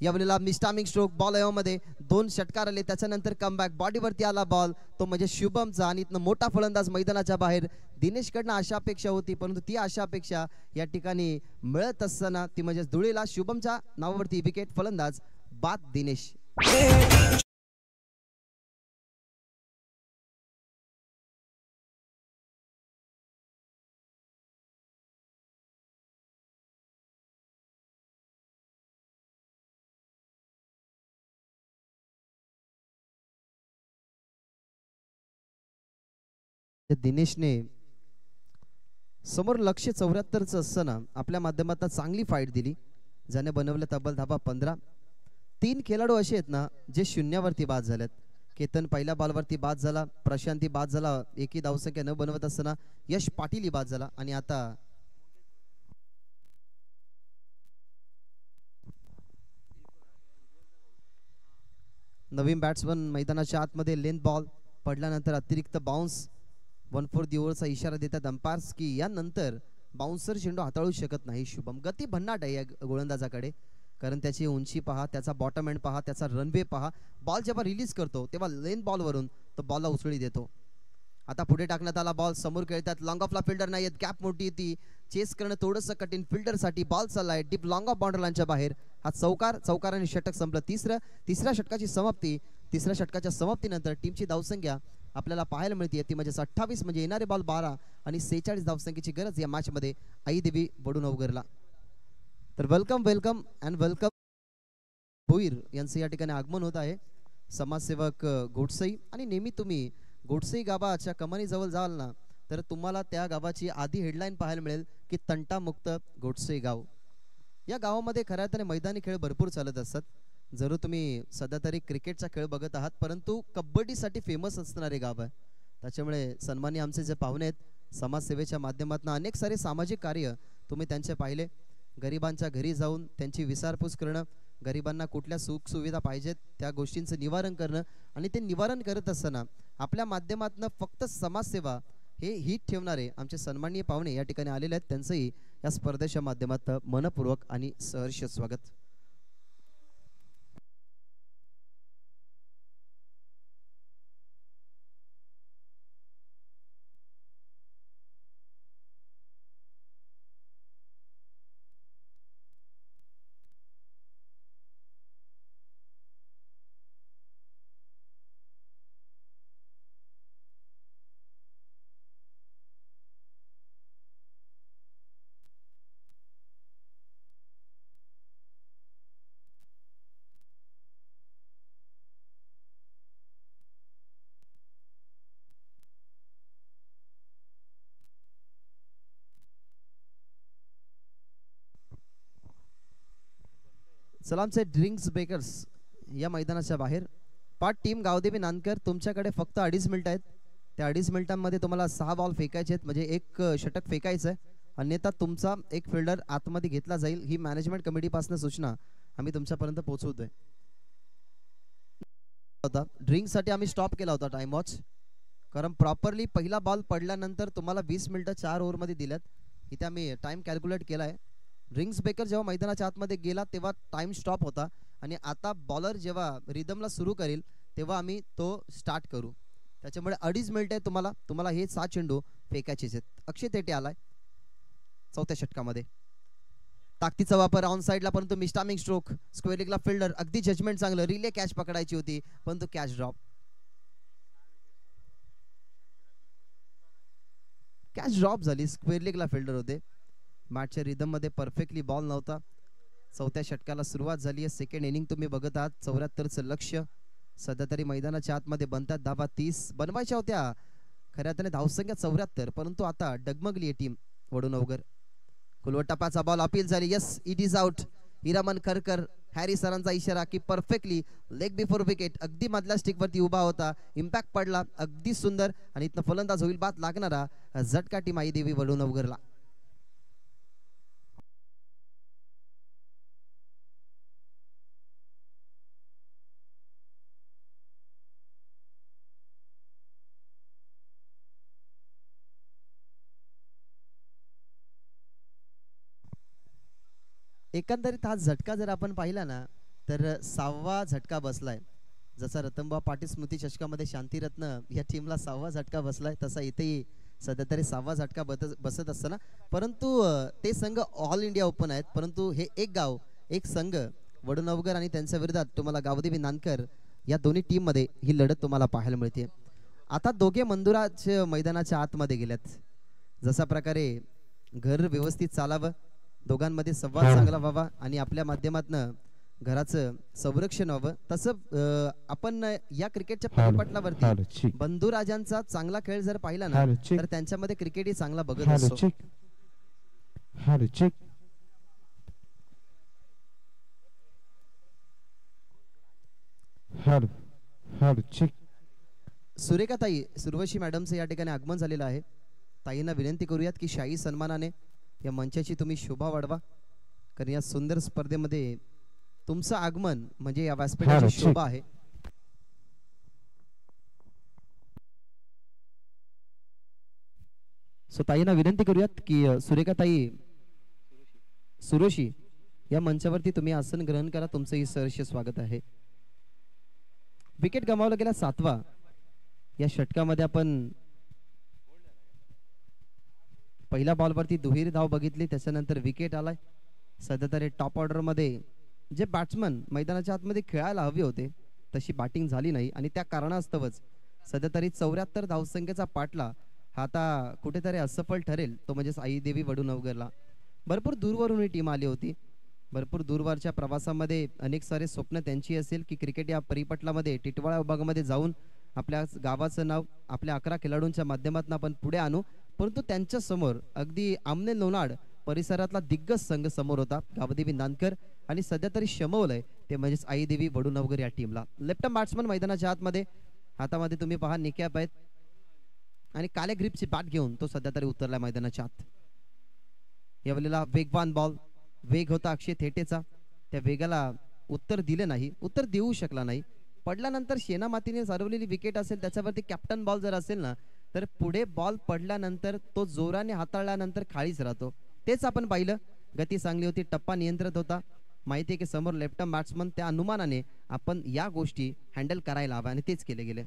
यावेळेला मिस्टामिंग स्ट्रोक बॉल मध्ये 2 षटकार आले, त्याच्यानंतर कमबॅक बॉडीवरती आला बॉल, तो म्हणजे शुभमचा आणि इथनं मोठा फलंदाज मैदानाच्या बाहेर. दिनेशकडनं अशा अपेक्षा होती, परंतु ती अशा अपेक्षा या ठिकाणी मिळत असताना ती म्हणजे धुळीला शुभमच्या नावावरती विकेट. फलंदाज बाद दिनेश. दिनेशने समोर लक्ष 74चं असताना आपल्या माध्यमातून चांगली फाईट दिली, ज्याने बनवलं तब्बल धाबा 15. 3 खेळाडू असे आहेत ना जे शून्यावरती बाद झालेत. केतन पहिल्या बॉलवरती बाद झाला, प्रशांती बाद झाला एकही धावसंख्या न बनवत असताना, यश पाटील बाद झाला आणि आता नवीन बॅट्समन मैदानाच्या आतमध्ये लेंथ बॉल पडल्यानंतर अतिरिक्त बाउन्स 1 फॉर दी ओव्हरचा इशारा देतात अंपायर्स की यानंतर बाउन्सर चेंडू हाताळू शकत नाही. शुभम गती भन्नाट आहे या गोलंदाजाकडे, कारण त्याची उंची पहा, त्याचा बॉटम एंड पहा, त्याचा रनवे पहा. बॉल जेव्हा रिलीज करतो तेव्हा लेन बॉलवरून तो बॉलला उसळी देतो. आता पुढे टाकण्यात आला बॉल, समोर खेळतात, लॉंग ऑफला फिल्डर नाही आहेत, गॅप मोठी ती चेस करणं थोडंसं कठीण. फिल्डरसाठी बॉल चाललाय डीप लॉंग ऑफ बाउंड्री लाईनच्या बाहेर. हा चौकाराने षटक संपलं. तिसऱ्या षटकाची समाप्ती. तिसऱ्या षटकाच्या समाप्तीनंतर टीमची धावसंख्या आपल्याला पाहायला मिळते ती म्हणजे 28, म्हणजे येणारे बॉल 12 आणि 46 धावसंख्येची गरज या मॅच मध्ये आईदेवी वडूनवगरला. तर वेलकम अँड वेलकम. भोईर यांचं या ठिकाणी आगमन होत आहे. समाजसेवक गोडसई, आणि नेहमी तुम्ही गोडसई गावाच्या कमानी जवळ जाल ना तर तुम्हाला त्या गावाची आधी हेडलाईन पाहायला मिळेल की तंटामुक्त गोडसई गाव. या गावामध्ये खऱ्या अर्थाने मैदानी खेळ भरपूर चालत असतात. जरूर तुम्ही सध्या तरी क्रिकेटचा खेळ बघत आहात, परंतु कबड्डीसाठी फेमस असणारे गाव आहे. त्याच्यामुळे सन्मानी आमचे जे पाहुणे आहेत, समाजसेवेच्या माध्यमातून अनेक सारे सामाजिक कार्य तुम्ही त्यांचे पाहिले. गरिबांच्या घरी जाऊन त्यांची विचारपूस करणं, गरिबांना कुठल्या सुख सुविधा पाहिजेत त्या गोष्टींचं निवारण करणं, आणि ते निवारण करत असताना आपल्या माध्यमातून फक्त समाजसेवा हे हित ठेवणारे आमचे सन्माननीय पाहुणे या ठिकाणी आलेले आहेत. त्यांचंही या स्पर्धेच्या माध्यमातून मनपूर्वक आणि सहर्ष स्वागत. सलामचे ड्रिंक्स बेकर्स या मैदानाच्या बाहेर. पाठ टीम गावदेवी नानकर, तुमच्याकडे फक्त 2.5 मिनिटं आहेत. त्या 2.5 मिनिटांमध्ये तुम्हाला 6 बॉल फेकायचे आहेत, म्हणजे एक षटक फेकायचं आहे. अन्यथा तुमचा एक फिल्डर आतमध्ये घेतला जाईल. ही मॅनेजमेंट कमिटीपासून सूचना आम्ही तुमच्यापर्यंत पोहोचवतोय. ड्रिंकसाठी आम्ही स्टॉप केला होता टाइम वॉच, कारण प्रॉपरली पहिला बॉल पडल्यानंतर तुम्हाला 20 मिनिटं 4 ओव्हरमध्ये दिल्यात. इथे आम्ही टाइम कॅल्क्युलेट केला आहे. ड्रिंक्स बेकर जेव्हा मैदानाच्या आतमध्ये गेला तेव्हा टाइम स्टॉप होता, आणि आता बॉलर जेव्हा रिदमला सुरू करेल तेव्हा आम्ही तो स्टार्ट करू. त्याच्यामुळे 2.5 मिनिटे तुम्हाला हे 7 चेंडू फेकायचेच आहेत. अक्षय तेटे आलाय चौथ्या षटकामध्ये. ताकदीचा वापर ऑन साइडला, परंतु मिस्टामिंग स्ट्रोक. स्क्वेअर लेगला फिल्डर अगदी जजमेंट चांगलं. रिले कॅच पकडायची होती परंतु कॅच ड्रॉप. कॅच ड्रॉप झाली. स्क्वेअर लेगला फिल्डर होते. मॅचच्या रिदम मध्ये परफेक्टली बॉल नव्हता. चौथ्या षटकाला सुरुवात झाली आहे. सेकंड इनिंग तुम्ही बघत आहात. 74चं लक्ष्य. सध्या तरी मैदानाच्या आतमध्ये बनतात धावा 30 बनवायच्या होत्या. खऱ्या अर्थाने धावसंख्या 74, परंतु आता डगमगली आहे टीम वडूनवगर. कुलवट टप्प्याचा बॉल अपील झाली. Yes, it is out. Hiraman Kharkar, Harry सरांचा इशारा की परफेक्टली लेग बिफोर विकेट. अगदी मधल्या स्टिक वरती उभा होता. इम्पॅक्ट पडला अगदी सुंदर, आणि इथनं फलंदाज होईल बाद लागणारा झटका टीम आई देवी वडूनवगरला. एकंदरीत हा झटका जर आपण पाहिला ना तर 6वा झटका बसलाय. जसा रतनबा पाटील स्मृती चषकामध्ये शांतीरत्न या टीमला 6वा झटका बसलाय, तसा इथेही सध्या तरी 6वा झटका बसत असताना, परंतु ते संघ ऑल इंडिया ओपन आहेत. परंतु हे एक गाव एक संघ वडूनवगर आणि त्यांच्या विरोधात तुम्हाला गावदेवी नानकर या दोन्ही टीम मध्ये ही लढत तुम्हाला पाहायला मिळते. आता दोघे मंदुराच्या मैदानाच्या आतमध्ये गेल्यात. जसा प्रकारे घर व्यवस्थित चालावं, दोघांमध्ये संवाद चांगला व्हावा आणि आपल्या माध्यमातून घराचं संरक्षण व्हावं, तसं आपण या क्रिकेटच्या परिपटलावरती बंधुराजांचा चांगला खेळ जर पाहिला ना तर त्यांच्यामध्ये क्रिकेटही चांगला बघत असतो. सुरेखा ताई सुरवशी मॅडमचं या ठिकाणी आगमन झालेलं आहे. ताईंना विनंती करूयात की शाही सन्मानाने या मंचाची तुम्ही शोभा वाढवा, कारण या सुंदर स्पर्धेमध्ये तुमचं आगमन म्हणजे या व्यासपीठाची शोभा आहे. सो ताईंना विनंती करूयात की सुरेखा ताई सुरोशी या मंचावरती तुम्ही आसन ग्रहण करा. तुमचंही सहर्ष स्वागत आहे. विकेट गमावला गेला 7वा. या षटकामध्ये आपण पहिल्या बॉलवरती दुहेरी धाव बघितली, त्याच्यानंतर विकेट आलाय. सध्या तरी टॉप ऑर्डर मध्ये जे बॅट्समन मैदानाच्या आतमध्ये खेळायला हवे होते तशी बॅटिंग झाली नाही, आणि त्या कारणास्तवच सध्या तरी 74 धावसंख्येचा पाटला हा आता कुठेतरी असफल ठरेल, तो म्हणजे आई देवी वडूनवगरला. भरपूर दूरवरून ही टीम आली होती. भरपूर दूरवरच्या प्रवासामध्ये अनेक सारे स्वप्न त्यांची असेल की क्रिकेट या परिपटलामध्ये टिटवाळा विभागामध्ये जाऊन आपल्या गावाचं नाव आपल्या 11 खेळाडूंच्या माध्यमातून आपण पुढे आणू. परंतु त्यांच्या समोर अगदी आमने लोणाड परिसरातला दिग्गज संघ समोर होता, गावदेवी नानकर, आणि सध्या तरी शमवलंय ते म्हणजेच आई देवी वडूनवगर या टीमला. लेफ्ट बॅट्समन मैदानाच्या आतमध्ये, हातामध्ये तुम्ही पहा निकॅप आहेत आणि काले ग्रिपची बॅट घेऊन तो सध्या तरी उतरला मैदानाच्या आत. यावेळेला वेगवान बॉल, वेग होता अक्षय थेटेचा, त्या वेगाला उत्तर दिले नाही, उत्तर देऊ शकला नाही. पडल्यानंतर शेना मातीने सारवलेली विकेट असेल, त्याच्यावरती कॅप्टन बॉल जर असेल ना तर पुढे बॉल पडल्यानंतर तो जोराने हाताळल्यानंतर खालीच राहतो. तेच आपण पाहिलं. गती चांगली होती, टप्पा नियंत्रित होता. माहिती आहे की समोर लेफ्ट बॅट्समन, त्या अनुमानाने आपण या गोष्टी हँडल करायला हव्या आणि तेच केले गेले.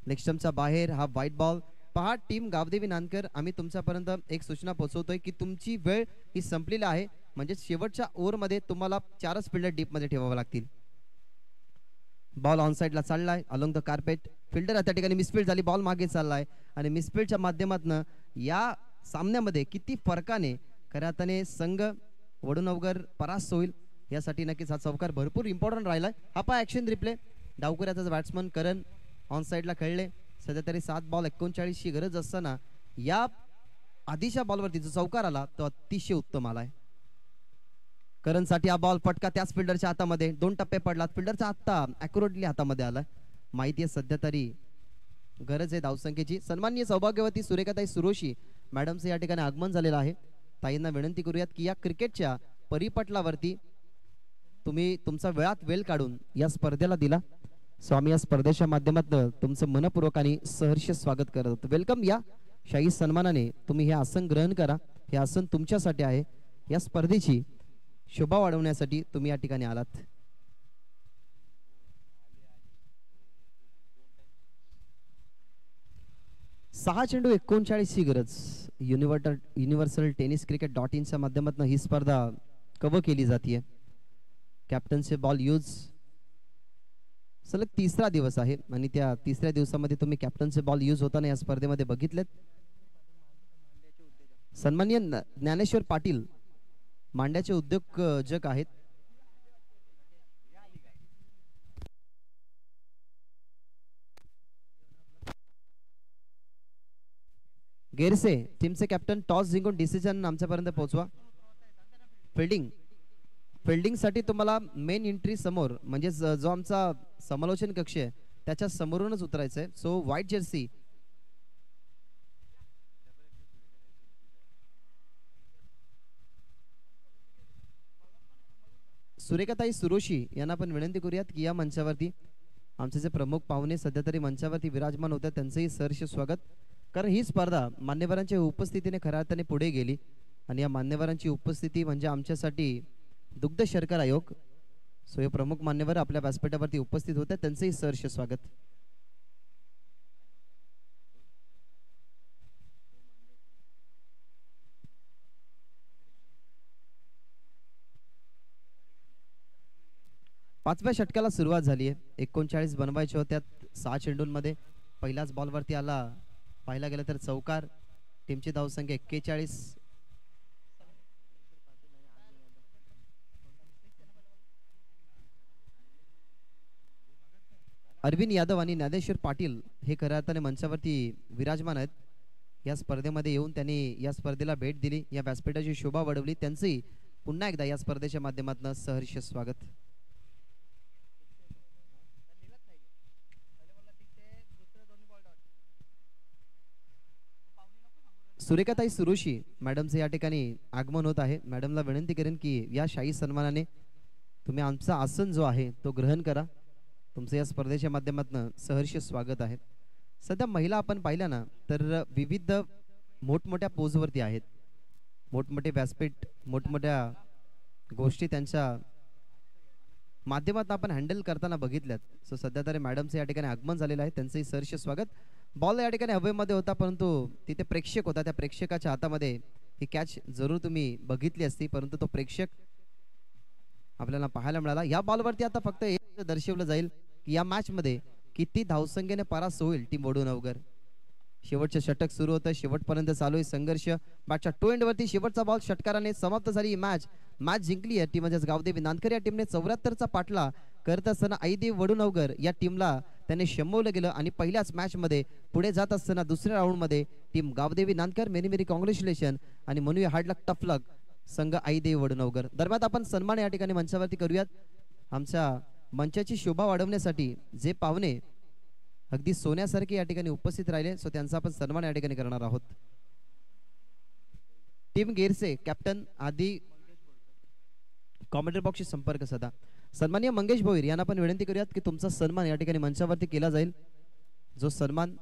लेग बाहेर हा व्हाईट बॉल. पहा टीम गावदेवी नानकर, आम्ही तुमच्यापर्यंत एक सूचना पोहोचवतोय की तुमची वेळ ही संपलेली आहे, म्हणजे शेवटच्या ओव्हरमध्ये तुम्हाला 4च फिल्डर डीप मध्ये ठेवावे लागतील. बॉल ऑन साइडला चाललाय अलोंग द कार्पेट. फिल्डर त्या ठिकाणी मिसफील्ड झाली, बॉल मागे चाललाय आणि मिसफील्डच्या माध्यमातून या सामन्यामध्ये किती फरकाने खऱ्या अर्थाने संघ वडूनवगर परास्त होईल यासाठी नक्कीच हा चौकार भरपूर इम्पॉर्टंट राहिलाय. हा पहा ॲक्शन रिप्ले. डावकुऱ्याचा बॅट्समन करण ऑन साइडला खेळले. सध्या तरी 7 बॉल 39 ची गरज असताना या आधीच्या बॉलवरती जो चौकार आला तो अतिशय उत्तम आलाय. करणसाठी हा बॉल फटका त्याच फिल्डरच्या हातामध्ये 2 टप्पे पडलात. फिल्डरचा आत्ता अॅक्युरेटली हातामध्ये आलाय. माहिती आहे सध्या तरी गरज आहे धावसंख्येची. सन्माननीय सौभाग्यवती सुरेखाताई सुरोशी मॅडमचं या ठिकाणी आगमन झालेलं आहे. ताईंना विनंती करूयात की या क्रिकेटच्या परिपटलावरती तुम्ही तुमचा वेळात वेळ काढून या स्पर्धेला दिला. स्वामी या स्पर्धेच्या माध्यमातून तुमचं मनपूर्वक आणि सहर्ष स्वागत करत. वेलकम. या शाही सन्मानाने तुम्ही हे आसन ग्रहण करा. हे आसन तुमच्यासाठी आहे. या स्पर्धेची शोभा वाढवण्यासाठी तुम्ही या ठिकाणी आलात. सहा चेंडू 39 ची गरज. युनिव्हर्सल टेनिस क्रिकेट .inच्या माध्यमातून ही स्पर्धा कव्हर केली जाते. कॅप्टनचे बॉल यूज सलग तिसरा दिवस आहे आणि त्या तिसऱ्या दिवसामध्ये तुम्ही कॅप्टनचे बॉल यूज होताना या स्पर्धेमध्ये बघितलेत. सन्माननीय ज्ञानेश्वर पाटील मांड्याचे उद्योजक आहेत. गेरसे टीमचे कॅप्टन टॉस जिंकून डिसिजन आमच्यापर्यंत पोहोचवा. फिल्डिंग साठी तुम्हाला मेन एंट्री समोर म्हणजे जो आमचा समालोचन कक्ष आहे त्याच्या समोरूनच उतरायचं आहे. सो व्हाईट जर्सी सुरेखाताई सुरोशी यांना पण विनंती करूयात की या मंचावरती आमचे जे प्रमुख पाहुणे सध्या तरी मंचावरती विराजमान होते त्यांचंही सहर्ष स्वागत. कारण ही स्पर्धा मान्यवरांच्या उपस्थितीने खऱ्या अर्थाने पुढे गेली आणि या मान्यवरांची उपस्थिती म्हणजे आमच्यासाठी दुग्ध शर्करा आयोग. सो हे प्रमुख मान्यवर आपल्या व्यासपीठावरती उपस्थित होते त्यांचंही सहर्ष स्वागत. पाचव्या षटकाला सुरुवात झाली आहे. 39 बनवायचे होत्या 6 चेंडूंमध्ये. पहिल्याच बॉलवरती आला पाहायला गेलं तर चौकार. टीमची धावसंख्या 41. अरविंद यादव आणि ज्ञानेश्वर पाटील हे खऱ्या अर्थाने मंचावरती विराजमान आहेत. या स्पर्धेमध्ये येऊन त्यांनी या स्पर्धेला भेट दिली, या व्यासपीठाची शोभा वाढवली. त्यांचंही पुन्हा एकदा या स्पर्धेच्या माध्यमातून सहर्ष स्वागत. सुरेखाताई सुरोशी मॅडमचे या ठिकाणी आगमन होत आहे. मॅडमला विनंती करेन की या शाही सन्मानाने तुम्ही आमचा आसन जो आहे तो ग्रहण करा. तुमचं या स्पर्धेच्या माध्यमातून सहर्ष स्वागत आहे. सध्या महिला आपण पाहिल्या ना तर विविध मोठमोठ्या पोजवरती आहेत. मोठमोठे व्यासपीठ मोठमोठ्या गोष्टी त्यांच्या माध्यमातून आपण हँडल करताना बघितल्यात. सो सध्या तरी मॅडमचं या ठिकाणी आगमन झालेलं आहे. त्यांचंही सहर्ष स्वागत. बॉल या ठिकाणी हवेमध्ये होता परंतु तिथे प्रेक्षक होता. त्या प्रेक्षकाच्या हातामध्ये ही कॅच जरूर तुम्ही बघितली असती परंतु तो प्रेक्षक आपल्याला पाहायला मिळाला. या बॉलवरती आता फक्त एक दर्शवलं जाईल की या मॅच मध्ये किती धावसंख्येने परास्त होईल टीम वडूनवगर. शेवटचे षटक सुरू होतं. शेवटपर्यंत चालू आहे संघर्ष. मॅचच्या टो एंड वरती शेवटचा बॉल षटकाराने समाप्त झाली ही मॅच जिंकली आहे टीम म्हणजेच गावदेवी नांदकर या टीमने. 74चा पाठला करत असताना आईदेव वडूनवगर या टीमला त्याने शमवलं गेलं आणि पहिल्याच मॅच मध्ये पुढे जात असताना दुसऱ्या राऊंड मध्ये team Gavdevi Nandkar many many congratulation आणि म्हणूया हार्ड लक टफ लक संघ आईदेव वडूनवगर. दरम्यान आपण सन्मान या ठिकाणी मंचावरती करूयात. आमच्या मंचाची शोभा वाढवण्यासाठी जे पाहुणे अगदी सोन्यासारखे या ठिकाणी उपस्थित राहिले सो त्यांचा आपण सन्मान या ठिकाणी करणार आहोत. टीम गेरसे कॅप्टन आदी कॉमेंट्री बॉक्सशी संपर्क साधा. सन्माननीय मंगेश भोईर यांना पण विनंती करूयात की तुमचा सन्मान या ठिकाणी मंचावरती केला जाईल. जो सन्मान